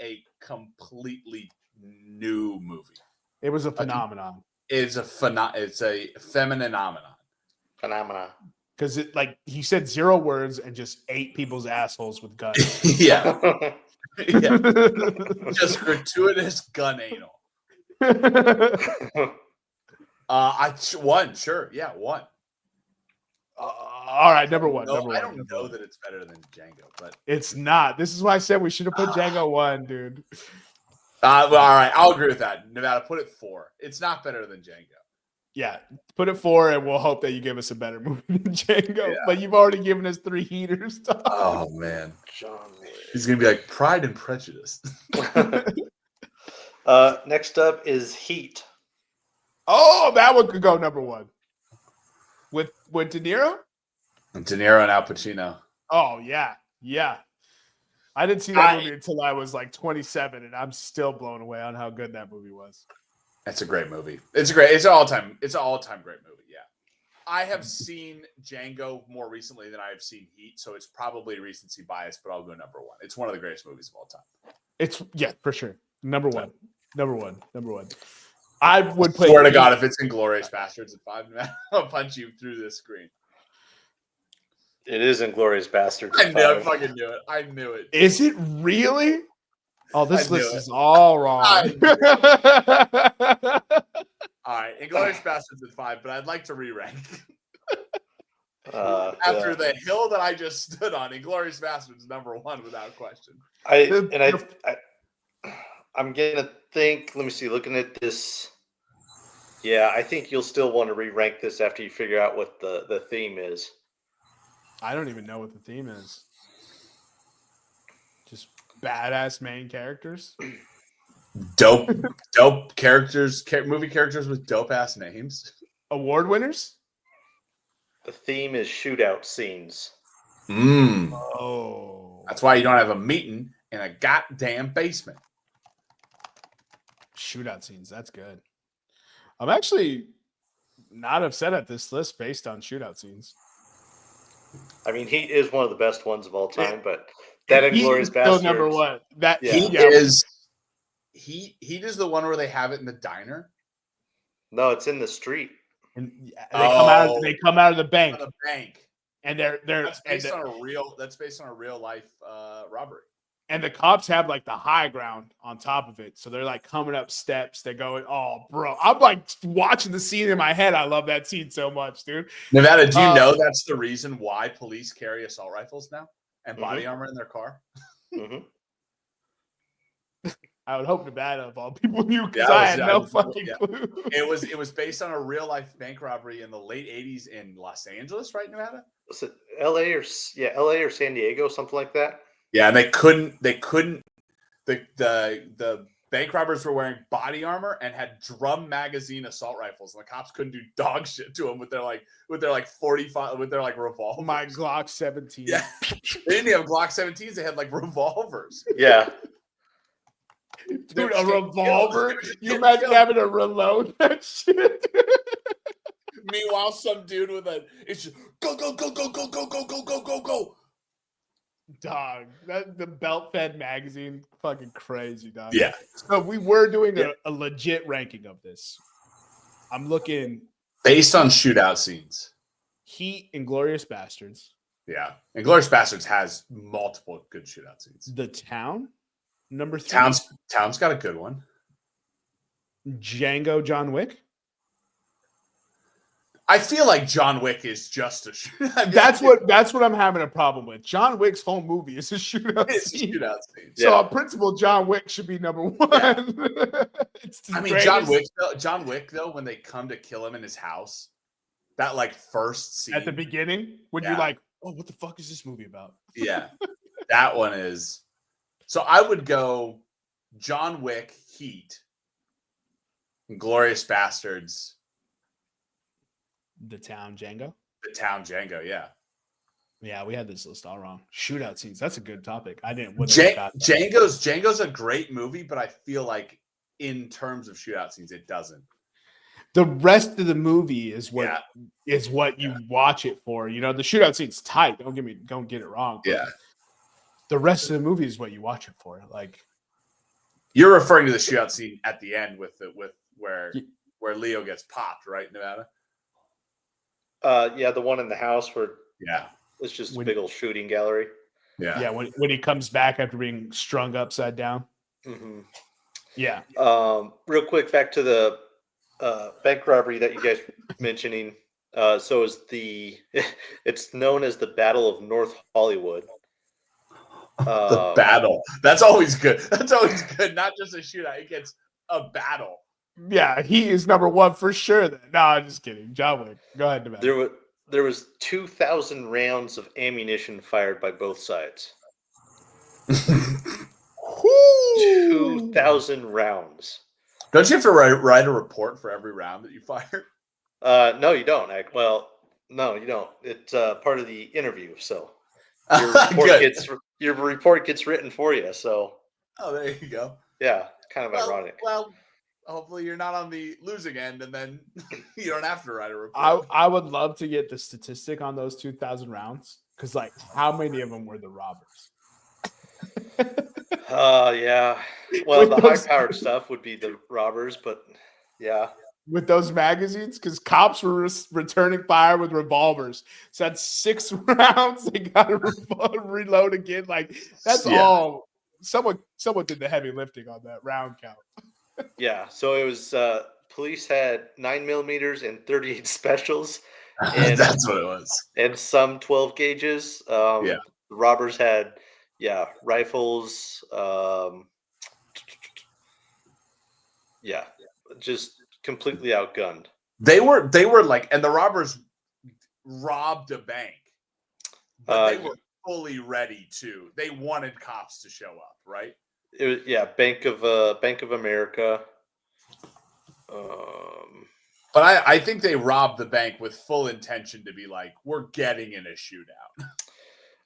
a completely new movie. It was a phenomenon. It's a phenomenon. Because it, like he said, 0 words and just ate people's assholes with guns. Yeah. Just gratuitous gun anal. One, sure. Yeah, 1. All right, number 1. No, Number 1. I don't know that it's better than Django, but It's not. This is why I said we should have put Django 1, dude. well, all right, I'll agree with that. Nevada, put it 4. It's not better than Django. Yeah, put it 4, and we'll hope that you give us a better movie than Django. Yeah. But you've already given us 3 heaters. Dog. Oh man, John Wick. he's gonna be like Pride and Prejudice. Next up is Heat. Oh, that one could go number 1. With De Niro? De Niro and Al Pacino. Oh, yeah. Yeah. I didn't see that movie until I was like 27, and I'm still blown away on how good that movie was. It's a great movie. It's an all-time great movie. Yeah. I have seen Django more recently than I have seen Heat, so it's probably recency bias, but I'll go number 1. It's one of the greatest movies of all time. For sure. Number 1. Number 1. I would play. Swear to God, if it's Inglourious Bastards at 5, I'll punch you through this screen. It is Inglourious Bastards. I fucking knew it. I knew it. Is it really? Oh, this I knew list it. is all wrong. All right, Inglourious Bastards at 5, but I'd like to re-rank. After the hill that I just stood on, Inglourious Bastards number 1 without question. I'm gonna think. Let me see. Looking at this, yeah, I think you'll still want to re-rank this after you figure out what the theme is. I don't even know what the theme is. Just badass main characters. Dope characters, movie characters with dope ass names. Award winners? The theme is shootout scenes. Oh. That's why you don't have a meeting in a goddamn basement. Shootout scenes. That's good. I'm actually not upset at this list based on shootout scenes. I mean, Heat is one of the best ones of all time, but that Inglourious Heat is still Basterds. number one. That Yeah. Heat is the one where they have it in the diner. No, it's in the street. And they come out of the bank. On the bank. And they're That's based on a real life robbery. And the cops have like the high ground on top of it. So they're like coming up steps. They're going, oh, bro. I'm like watching the scene in my head. I love that scene so much, dude. Nevada, do you know that's the reason why police carry assault rifles now and body armor in their car? Mm-hmm. I would hope Nevada of all people knew because Yeah, I had no fucking yeah. clue. It was based on a real life bank robbery in the late 80s in Los Angeles, right, Nevada? Was it LA or San Diego, something like that? Yeah, and they couldn't the bank robbers were wearing body armor and had drum magazine assault rifles, and the cops couldn't do dog shit to them with their 45 with their revolvers. My Glock 17. Yeah, they didn't have Glock 17s; they had revolvers. Yeah, dude, a revolver. You imagine having to reload that shit. Meanwhile, some dude with it's just go go go go go go go go go go go. Dog, the belt fed magazine, fucking crazy, dog. Yeah. So we were doing a legit ranking of this. I'm looking based on shootout scenes. Heat and Glorious Bastards. Yeah, and Glorious Bastards has multiple good shootout scenes. The Town, number 3. Town's got a good one. Django, John Wick. I feel like John Wick is just a shootout. That's what I'm having a problem with. John Wick's whole movie is a shootout scene. So on principle, John Wick should be number 1. Yeah. John Wick though, when they come to kill him in his house, that first scene at the beginning when you're like, oh, what the fuck is this movie about? Yeah, that one is. So I would go John Wick, Heat, Glorious Bastards. The Town, Django. The Town, Django. Yeah. Yeah, we had this list all wrong. Shootout scenes. That's a good topic. I didn't. Django's a great movie, but I feel like in terms of shootout scenes, it doesn't. The rest of the movie is what you watch it for. You know, the shootout scene's tight. Don't get it wrong. Yeah. The rest of the movie is what you watch it for. Like, you're referring to the shootout scene at the end with where Leo gets popped, right, Nevada? Yeah, the one in the house where it's just a big old shooting gallery. Yeah, yeah. When he comes back after being strung upside down. Mm-hmm. Yeah. Real quick, back to the bank robbery that you guys were mentioning. So it's known as the Battle of North Hollywood. The battle. That's always good. That's always good. Not just a shootout. It gets a battle. Yeah, he is number 1 for sure. No, I'm just kidding. John Wick. Go ahead, Nevada. There was 2,000 rounds of ammunition fired by both sides. 2,000 rounds. Don't you have to write a report for every round that you fire? No, you don't. No, you don't. It's part of the interview. So your report gets written for you. So. Oh, there you go. Yeah, kind of ironic. Well, hopefully you're not on the losing end, and then you don't have to write a report. I would love to get the statistic on those 2,000 rounds because, how many of them were the robbers? Yeah. Well, the high-powered stuff would be the robbers, but yeah. With those magazines, because cops were returning fire with revolvers. So that's 6 rounds. They got to reload again. That's all. Someone did the heavy lifting on that round count. Yeah. So it was police had 9mm and 38 specials. And, that's what it was. And some 12 gauges. The robbers had rifles. Just completely outgunned. They were and the robbers robbed a bank. But they were fully ready to. They wanted cops to show up, right? It was Bank of America. But I think they robbed the bank with full intention to be like, we're getting in a shootout.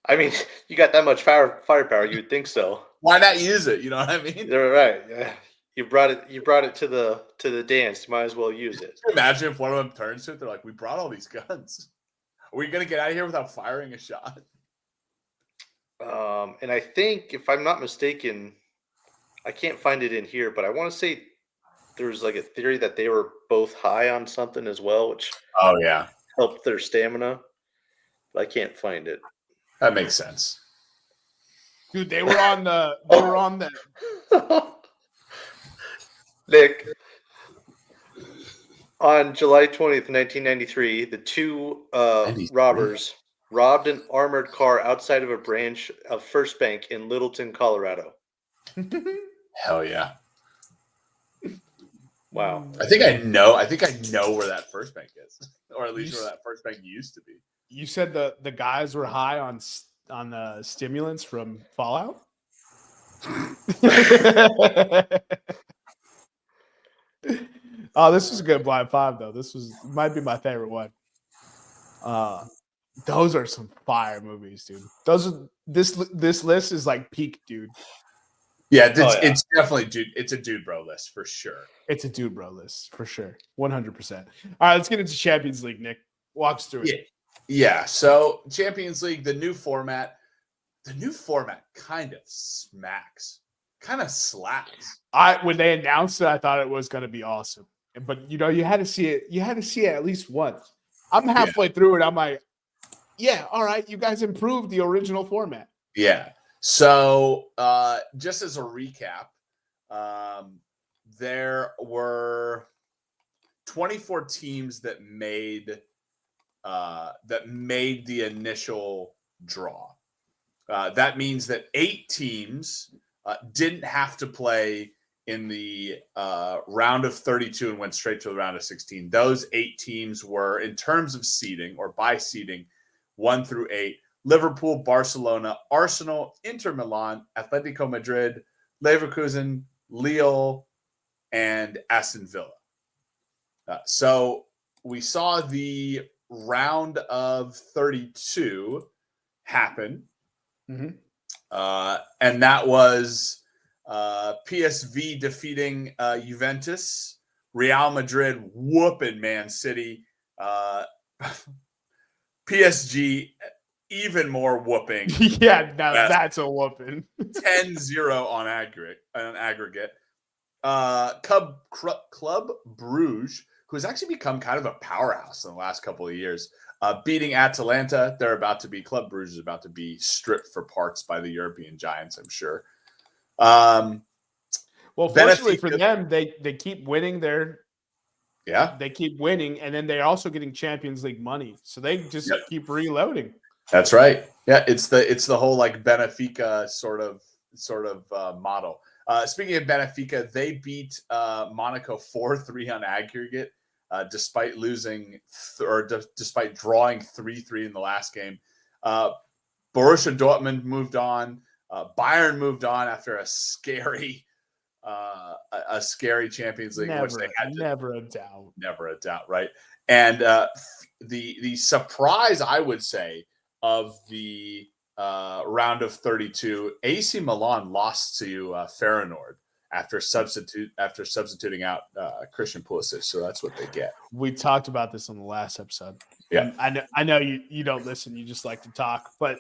I mean, you got that much firepower, you would think so. Why not use it? You know what I mean? You're right. Yeah. You brought it to the dance. You might as well use it. Can you imagine if one of them turns to it, they're like, we brought all these guns. Are we gonna get out of here without firing a shot? And I think, if I'm not mistaken, I can't find it in here, but I want to say there's like a theory that they were both high on something as well, which Oh yeah, helped their stamina. But I can't find it. that makes sense. Dude, they were on the Nick, on July 20th, 1993, the two 93? robbers robbed an armored car outside of a branch of First Bank in Littleton, Colorado. Hell yeah. Wow. I think I know where that First Bank is, or at least where that First Bank used to be. You said the guys were high on the stimulants from Fallout. Oh, this was a good blind five though. Might be my favorite one. Those are some fire movies, dude. This list is like peak, dude. Yeah, it's definitely dude. It's a dude bro list for sure. It's a dude bro list for sure, 100%. All right, let's get into Champions League. Nick, walk us through it. Yeah. So Champions League, the new format kind of smacks, kind of slaps. When they announced it, I thought it was going to be awesome, but you had to see it. You had to see it at least once. I'm halfway through it. I'm like, yeah, all right, you guys improved the original format. Yeah. So just as a recap, there were 24 teams that made the initial draw. That means that 8 teams didn't have to play in the round of 32 and went straight to the round of 16. Those 8 teams were, in terms of seeding or by seeding, 1 through 8, Liverpool, Barcelona, Arsenal, Inter Milan, Atletico Madrid, Leverkusen, Lille, and Aston Villa. So we saw the round of 32 happen. Mm-hmm. And that was PSV defeating Juventus, Real Madrid whooping Man City, PSG even more whooping. Yeah, that's a whooping. 10-0 on aggregate. Club Bruges, who's actually become kind of a powerhouse in the last couple of years, beating Atalanta. Club Bruges is about to be stripped for parts by the European giants, I'm sure. Well, fortunately for them, they keep winning they keep winning, and then they're also getting Champions League money, so they just keep reloading. That's right. Yeah, it's the whole like Benfica sort of model. Speaking of Benfica, they beat Monaco 4-3 on aggregate, despite losing despite drawing 3-3 in the last game. Borussia Dortmund moved on. Bayern moved on after a scary Champions League, which they had never a doubt, right? And the surprise, I would say, of the round of 32, AC Milan lost to Feyenoord after substituting out Christian Pulisic. So that's what they get. We talked about this on the last episode. Yeah, I know you don't listen. You just like to talk, but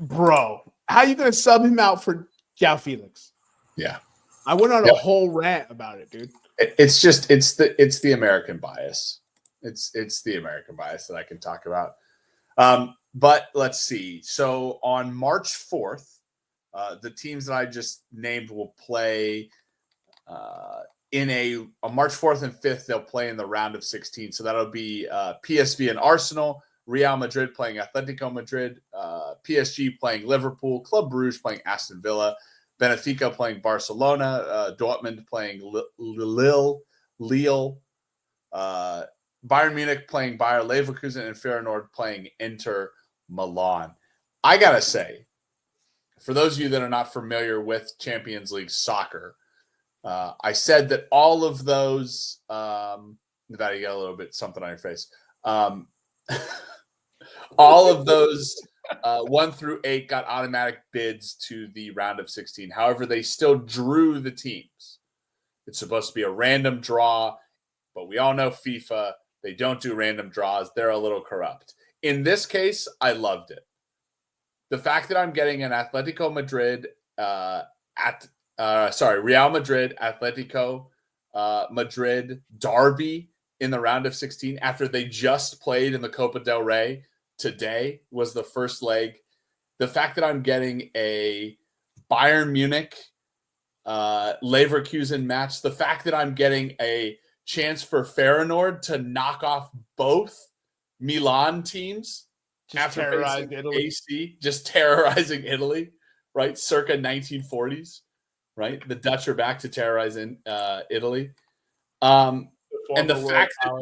bro, how are you going to sub him out for João Felix? Yeah, I went on a whole rant about it, dude. It's the American bias. It's the American bias that I can talk about. But let's see. So on March 4th, the teams that I just named will play on March 4th and 5th. They'll play in the round of 16. So that'll be PSV and Arsenal, Real Madrid playing Atletico Madrid, PSG playing Liverpool, Club Bruges playing Aston Villa, Benfica playing Barcelona, Dortmund playing Lille, Bayern Munich playing Bayer Leverkusen, and Feyenoord playing Inter Milan. I gotta say, for those of you that are not familiar with Champions League soccer, I said that all of those Nevada, you got a little bit something on your face. All of those 1 through 8 got automatic bids to the round of 16. However, they still drew the teams. It's supposed to be a random draw, but we all know FIFA. They don't do random draws. They're a little corrupt. In this case, I loved it. The fact that I'm getting an Atletico Madrid Real Madrid, Atletico Madrid derby in the round of 16 after they just played in the Copa del Rey today was the first leg. The fact that I'm getting a Bayern Munich Leverkusen match, the fact that I'm getting a chance for Feyenoord to knock off both Milan teams Just terrorize Italy. AC, just terrorizing Italy, right? Circa 1940s, right? The Dutch are back to terrorizing Italy. And the fact that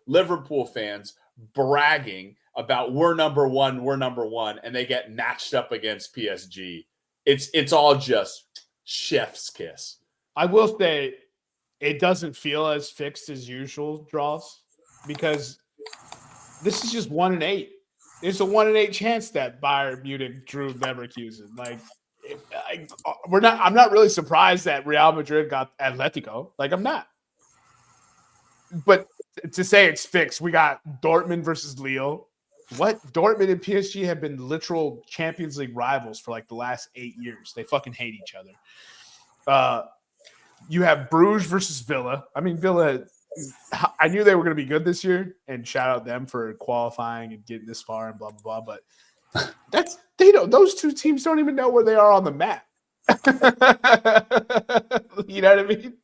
Liverpool fans bragging about we're number one, and they get matched up against PSG. It's all just chef's kiss. I will say it doesn't feel as fixed as usual draws because this is just 1 in 8. There's a 1 in 8 chance that Bayern Munich drew Leverkusen. Like, I'm not really surprised that Real Madrid got Atletico. Like, I'm not. But to say it's fixed, we got Dortmund versus Lille. What? Dortmund and PSG have been literal Champions League rivals for like the last 8 years. They fucking hate each other. You have Bruges versus Villa. I mean, Villa, I knew they were going to be good this year, and shout out them for qualifying and getting this far and blah, blah, blah. But those two teams don't even know where they are on the map. You know what I mean?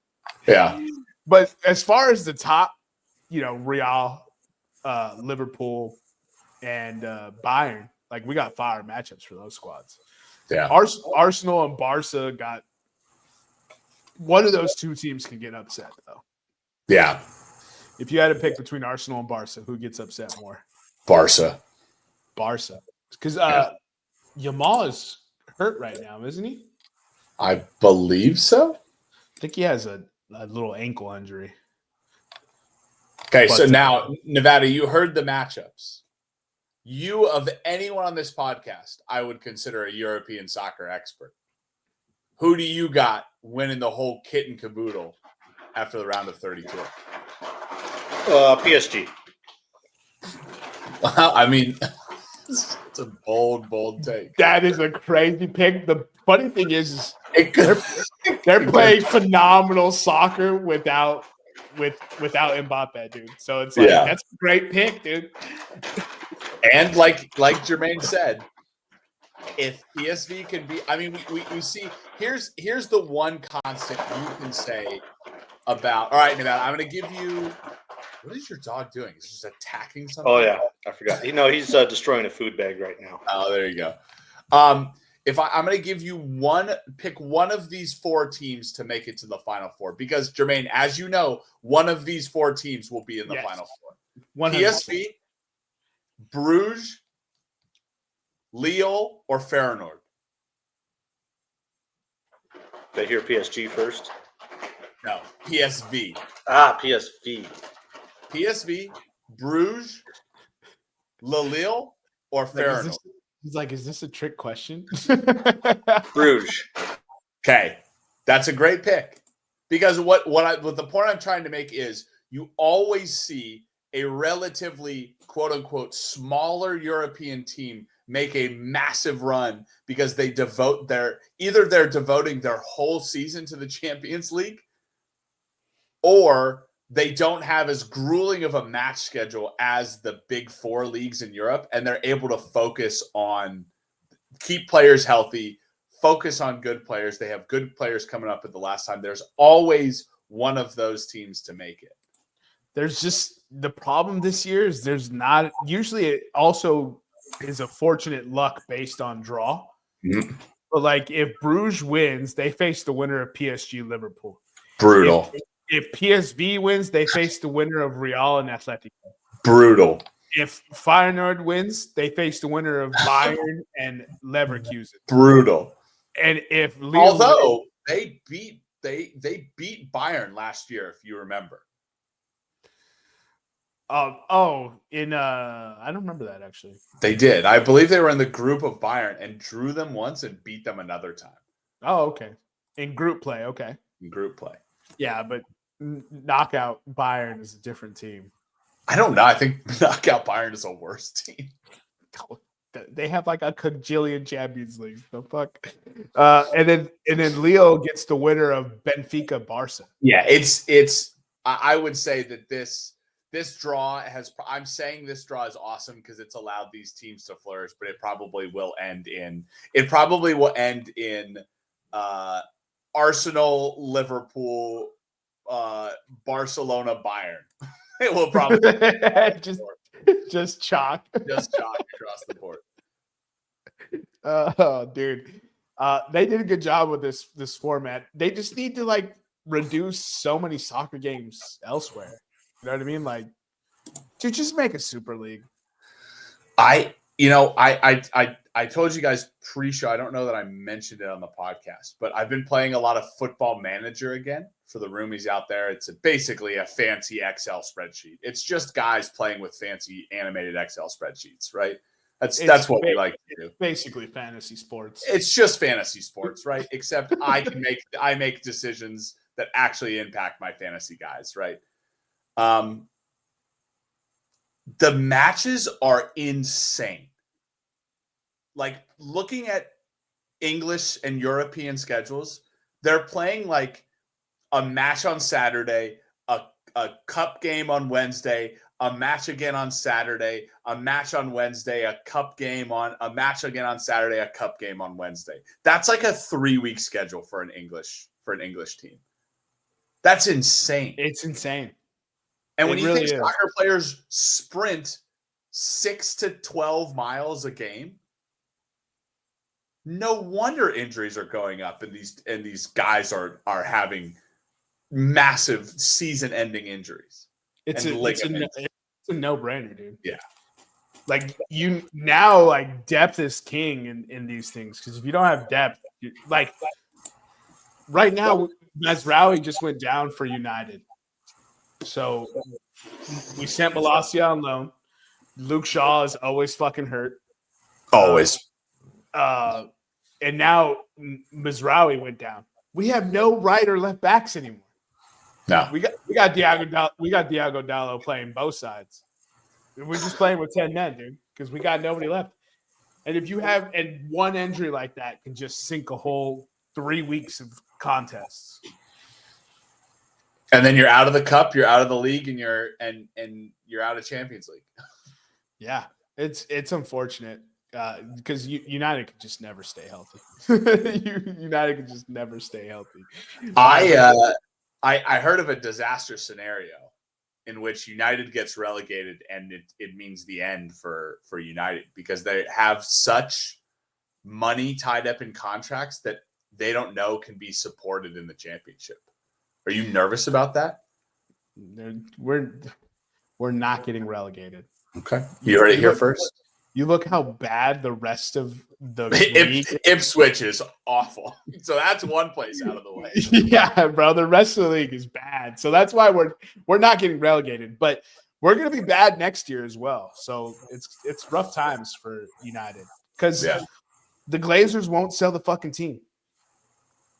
Yeah. But as far as the top, Real, Liverpool, and Bayern, like we got fire matchups for those squads. Yeah. Arsenal and Barca got one of those two teams can get upset though. Yeah. If you had to pick between Arsenal and Barca, who gets upset more? Barca. Because Yamal is hurt right now, isn't he? I believe so. I think he has a little ankle injury. Okay, so now, Nevada, you heard the matchups. You, of anyone on this podcast, I would consider a European soccer expert. Who do you got winning the whole kit and caboodle after the round of 32? PSG. I mean, it's a bold take. That is a crazy pick. The funny thing is they're playing phenomenal soccer without Mbappe, dude. So it's like that's a great pick, dude. And like Jermaine said, if PSV can be, I mean, we see here's the one constant you can say about. All right, Nevada, I'm going to give you. What is your dog doing? Is he just attacking something? Oh yeah, I forgot. He's destroying a food bag right now. Oh, there you go. If I'm going to give you pick one of these 4 teams to make it to the Final Four, because Jermaine, as you know, one of these 4 teams will be in the Final Four. 100%. PSV, Bruges, Lille, or Feyenoord. Did I hear PSG first? No, PSV. PSV. PSV, Bruges, Lille, or Feyenoord. He's like, is this a trick question? Bruges. Okay, that's a great pick because what the point I'm trying to make is you always see a relatively quote unquote smaller European team make a massive run because they devoting their whole season to the Champions League, or they don't have as grueling of a match schedule as the big 4 leagues in Europe, and they're able to focus on keep players healthy, focus on good players. They have good players coming up at the last time. There's always one of those teams to make it. There's just the problem this year is there's not usually it also is a fortunate luck based on draw. Mm-hmm. But like if Bruges wins, they face the winner of PSG Liverpool. Brutal. If PSV wins, they face the winner of Real and Atletico. Brutal. If Feyenoord wins, they face the winner of Bayern and Leverkusen. Brutal. And if Lille although they beat Bayern last year, if you remember. I don't remember that actually. They did. I believe they were in the group of Bayern and drew them once and beat them another time. Oh, okay. In group play, okay. In group play. Yeah, but knockout Bayern is a different team. I don't know. I think knockout Bayern is a worse team. They have like a cajillion Champions Leagues. The fuck. And then Leo gets the winner of Benfica Barca. Yeah, it's. I would say that this draw has. I'm saying this draw is awesome because it's allowed these teams to flourish, but it probably will end in. It probably will end in Arsenal, Liverpool, Barcelona, Bayern. It will probably just chalk. Just chalk across the board. Oh, dude. They did a good job with this format. They just need to like reduce so many soccer games elsewhere. You know what I mean? Like, dude, just make a Super League. I told you guys pre-show. I don't know that I mentioned it on the podcast, but I've been playing a lot of Football Manager again for the roomies out there. It's basically a fancy Excel spreadsheet. It's just guys playing with fancy animated Excel spreadsheets, right? That's what we like to do. Basically fantasy sports. It's just fantasy sports, right? Except I make decisions that actually impact my fantasy guys, right? The matches are insane. Like looking at English and European schedules, they're playing like a match on Saturday, a cup game on Wednesday, a match again on Saturday, a match on Wednesday, a match again on Saturday, a cup game on Wednesday. That's like a 3-week schedule for an English team. That's insane. It's insane. And when you think soccer players sprint 6 to 12 miles a game, no wonder injuries are going up and these guys are having massive season-ending injuries. It's a no-brainer, dude. Yeah. Like like depth is king in these things because if you don't have depth, like right now, Mazraoui just went down for United. So we sent Malacia on loan. Luke Shaw is always fucking hurt. Always. And now Mazraoui went down. We have no right or left backs anymore. No. We got Diago Dallo playing both sides. We're just playing with 10 men, dude, because we got nobody left. And if you have one injury like that can just sink a whole 3 weeks of contests. And then you're out of the cup, you're out of the league, and you're out of Champions League. Yeah, it's unfortunate because United could just never stay healthy. United could just never stay healthy. I heard of a disaster scenario in which United gets relegated, and it means the end for United because they have such money tied up in contracts that they don't know can be supported in the championship. Are you nervous about that? We're not getting relegated. Okay. You heard it here first. You look how bad the rest of the league. Ipswich is awful. So that's one place out of the way. Yeah, bro. The rest of the league is bad. So that's why we're not getting relegated. But we're gonna be bad next year as well. So it's rough times for United. Because the Glazers won't sell the fucking team.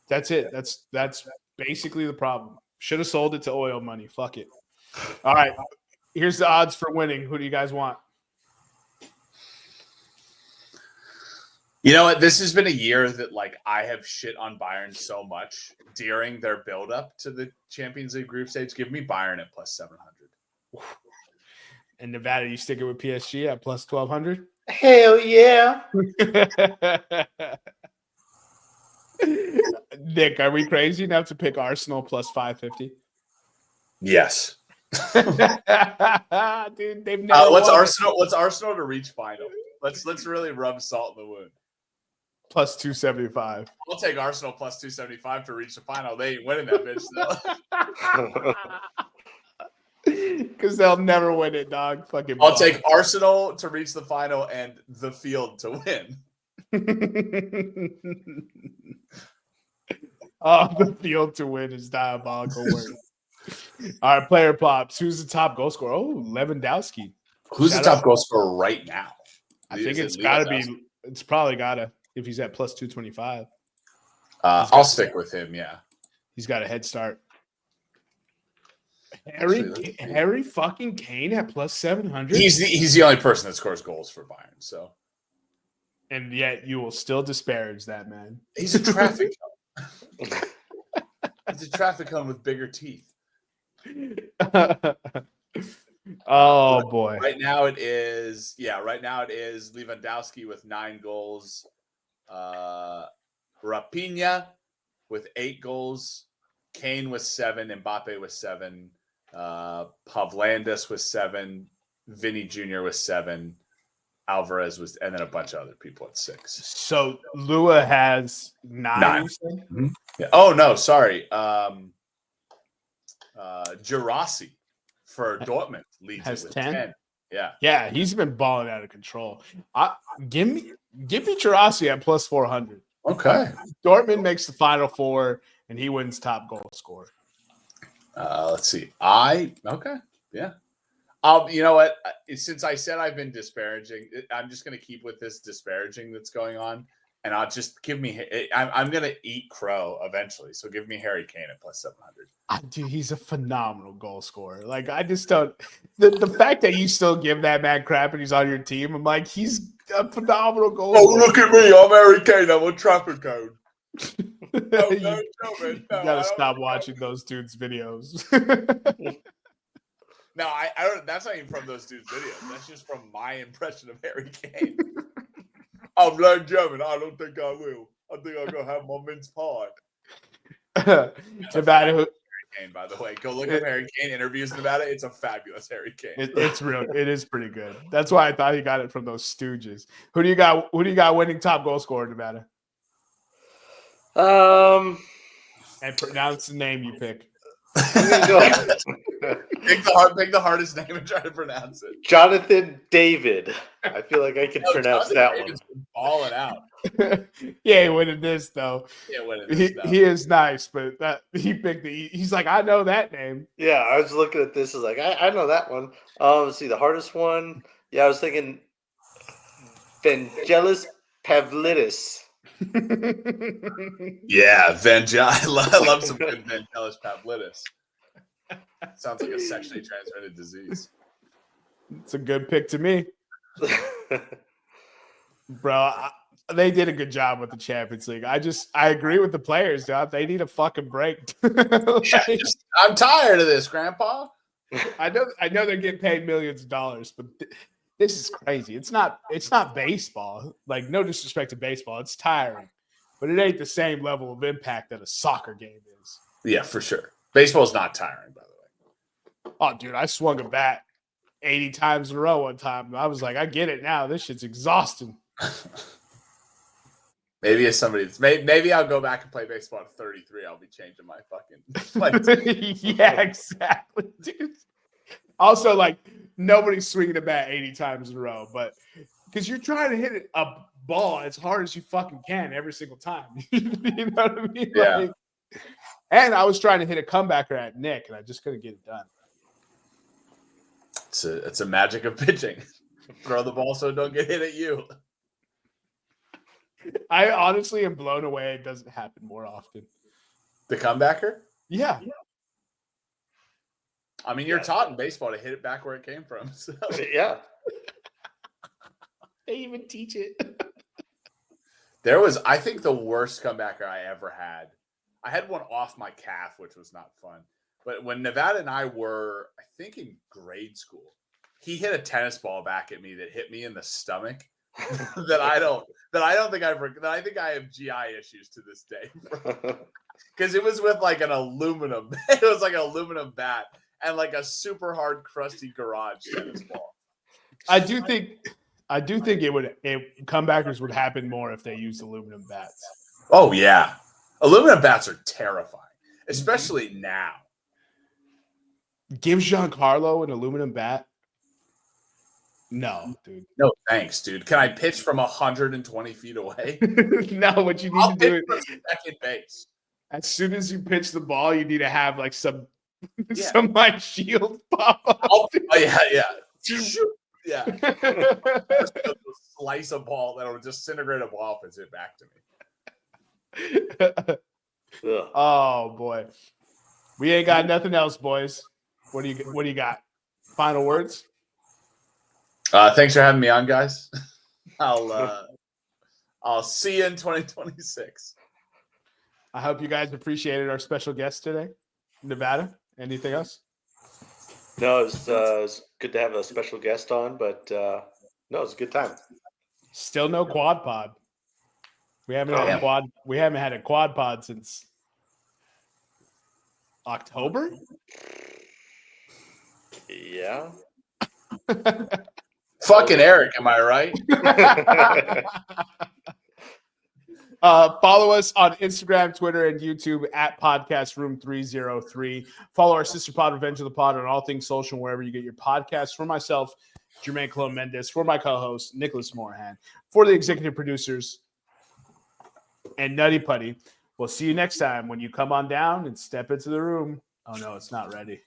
That's it. That's basically the problem. Should have sold it to oil money. Fuck it. All right. Here's the odds for winning. Who do you guys want? You know what? This has been a year that like I have shit on Bayern so much during their build-up to the Champions League group stage. Give me Bayern at plus 700. And Nevada, you sticking with PSG at plus 1,200? Hell yeah. Nick, are we crazy enough to pick Arsenal plus 550? Yes. Dude, they've never what's Arsenal to reach final? Let's really rub salt in the wound. Plus 275. I'll take Arsenal plus 275 to reach the final. They ain't winning that bitch though. Because they'll never win it, dog. Fucking I'll take Arsenal to reach the final and the field to win. Oh, the field to win is diabolical word. All right, player pops. Who's the top goal scorer? Oh, Lewandowski. Who's Shout the top out. goal scorer right now? I think Is it it's got to Lewandowski? be. It's probably got to if he's at plus 225. I'll stick with him. Yeah, He's got a head start. Harry fucking Kane at plus 700. He's the only person that scores goals for Bayern. So, and yet you will still disparage that man. He's a traffic cone. He's a traffic cone with bigger teeth. Oh boy! Right now it is Lewandowski with 9 goals, Rapinha with 8 goals, Kane with 7, Mbappe with 7, Pavlandis with 7, Vinny Jr. with 7, Alvarez was, and then a bunch of other people at 6. So Lua has 9. Mm-hmm. Yeah. Oh no, sorry. Girassi for Dortmund leads has it with 10. Yeah, he's been balling out of control. Give me Girassi at plus 400. Okay. Dortmund makes the Final Four and he wins top goal scorer. Let's see. Yeah. You know what? Since I said I've been disparaging, I'm just going to keep with this disparaging that's going on, and I'll just give me. I'm going to eat crow eventually, so give me Harry Kane at plus 700. Dude, he's a phenomenal goal scorer. Like, I just don't. The fact that you still give that man crap and he's on your team, I'm like, he's a phenomenal goal scorer. Look at me! I'm Harry Kane. I'm a traffic cone. You gotta stop watching those dudes' videos. No, I don't. That's not even from those dudes' videos. That's just from my impression of Harry Kane. I'm learning German. I don't think I will. I think I'll go have my mince pie. Nevada, Harry Kane, by the way, go look at Harry Kane interviews in Nevada. It's a fabulous Harry Kane. It's real. It is pretty good. That's why I thought he got it from those stooges. Who do you got? Who do you got winning top goal scorer in Nevada? And pronounce the name you pick. Pick the hardest name and try to pronounce it. Jonathan David. I feel like I can pronounce Jonathan that David's one. been balling out. He ain't winning this though. He is nice, but he picked he's like, I know that name. Yeah, I was looking at this. I was like, I know that one. Let's see, the hardest one. Yeah, I was thinking Vangelis Pavlidis. Yeah, I love some good Vangelis Pavlidis. Sounds like a sexually transmitted disease. It's a good pick to me. Bro, they did a good job with the Champions League. I agree with the players, dude. They need a fucking break. I'm tired of this, Grandpa. I know they're getting paid millions of dollars, but this is crazy. It's not baseball. Like, no disrespect to baseball. It's tiring. But it ain't the same level of impact that a soccer game is. Yeah, for sure. Baseball's not tiring, by the way. Oh, dude, I swung a bat 80 times in a row one time. I was like, I get it now. This shit's exhausting. Maybe I'll go back and play baseball at 33. I'll be changing my fucking yeah, exactly, dude. Also, like, nobody's swinging a bat 80 times in a row, but because you're trying to hit a ball as hard as you fucking can every single time. You know what I mean? Yeah. Like, and I was trying to hit a comebacker at Nick, and I just couldn't get it done. It's a magic of pitching. Throw the ball so it don't get hit at you. I honestly am blown away. It doesn't happen more often. The comebacker? Yeah. I mean, you're taught in baseball to hit it back where it came from. So. Yeah. They even teach it. There was, I think, the worst comebacker I ever had. I had one off my calf, which was not fun. But when Nevada and I were, I think, in grade school, he hit a tennis ball back at me that hit me in the stomach. I think I have GI issues to this day. Because it was with like an aluminum. It was like an aluminum bat and like a super hard, crusty garage tennis ball. I do think comebackers would happen more if they used aluminum bats. Oh yeah, aluminum bats are terrifying, especially now. Give Giancarlo an aluminum bat? No, dude. No thanks, dude. Can I pitch from 120 feet away? No, what you need to do is second base. As soon as you pitch the ball, you need to have like some Yeah. Some might shield pop up. Oh yeah. Yeah. Just a slice of ball that'll disintegrate a ball if it's it back to me. Oh boy, we ain't got nothing else, boys. What do you got? Final words. Thanks for having me on, guys. I'll see you in 2026. I hope you guys appreciated our special guest today, Nevada. Anything else? No, it was good to have a special guest on, but no, it was a good time. Still no quad pod. We haven't had a quad. We haven't had a quad pod since October. Yeah. Fucking Eric, am I right? Follow us on Instagram, Twitter, and YouTube at Podcast Room303. Follow our sister pod, Revenge of the Pod, on all things social, wherever you get your podcasts. For myself, Jermaine Clone Mendes. For my co-host, Nicholas Morahan. For the executive producers and Nutty Putty. We'll see you next time when you come on down and step into the room. Oh, no, it's not ready.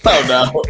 Oh, no.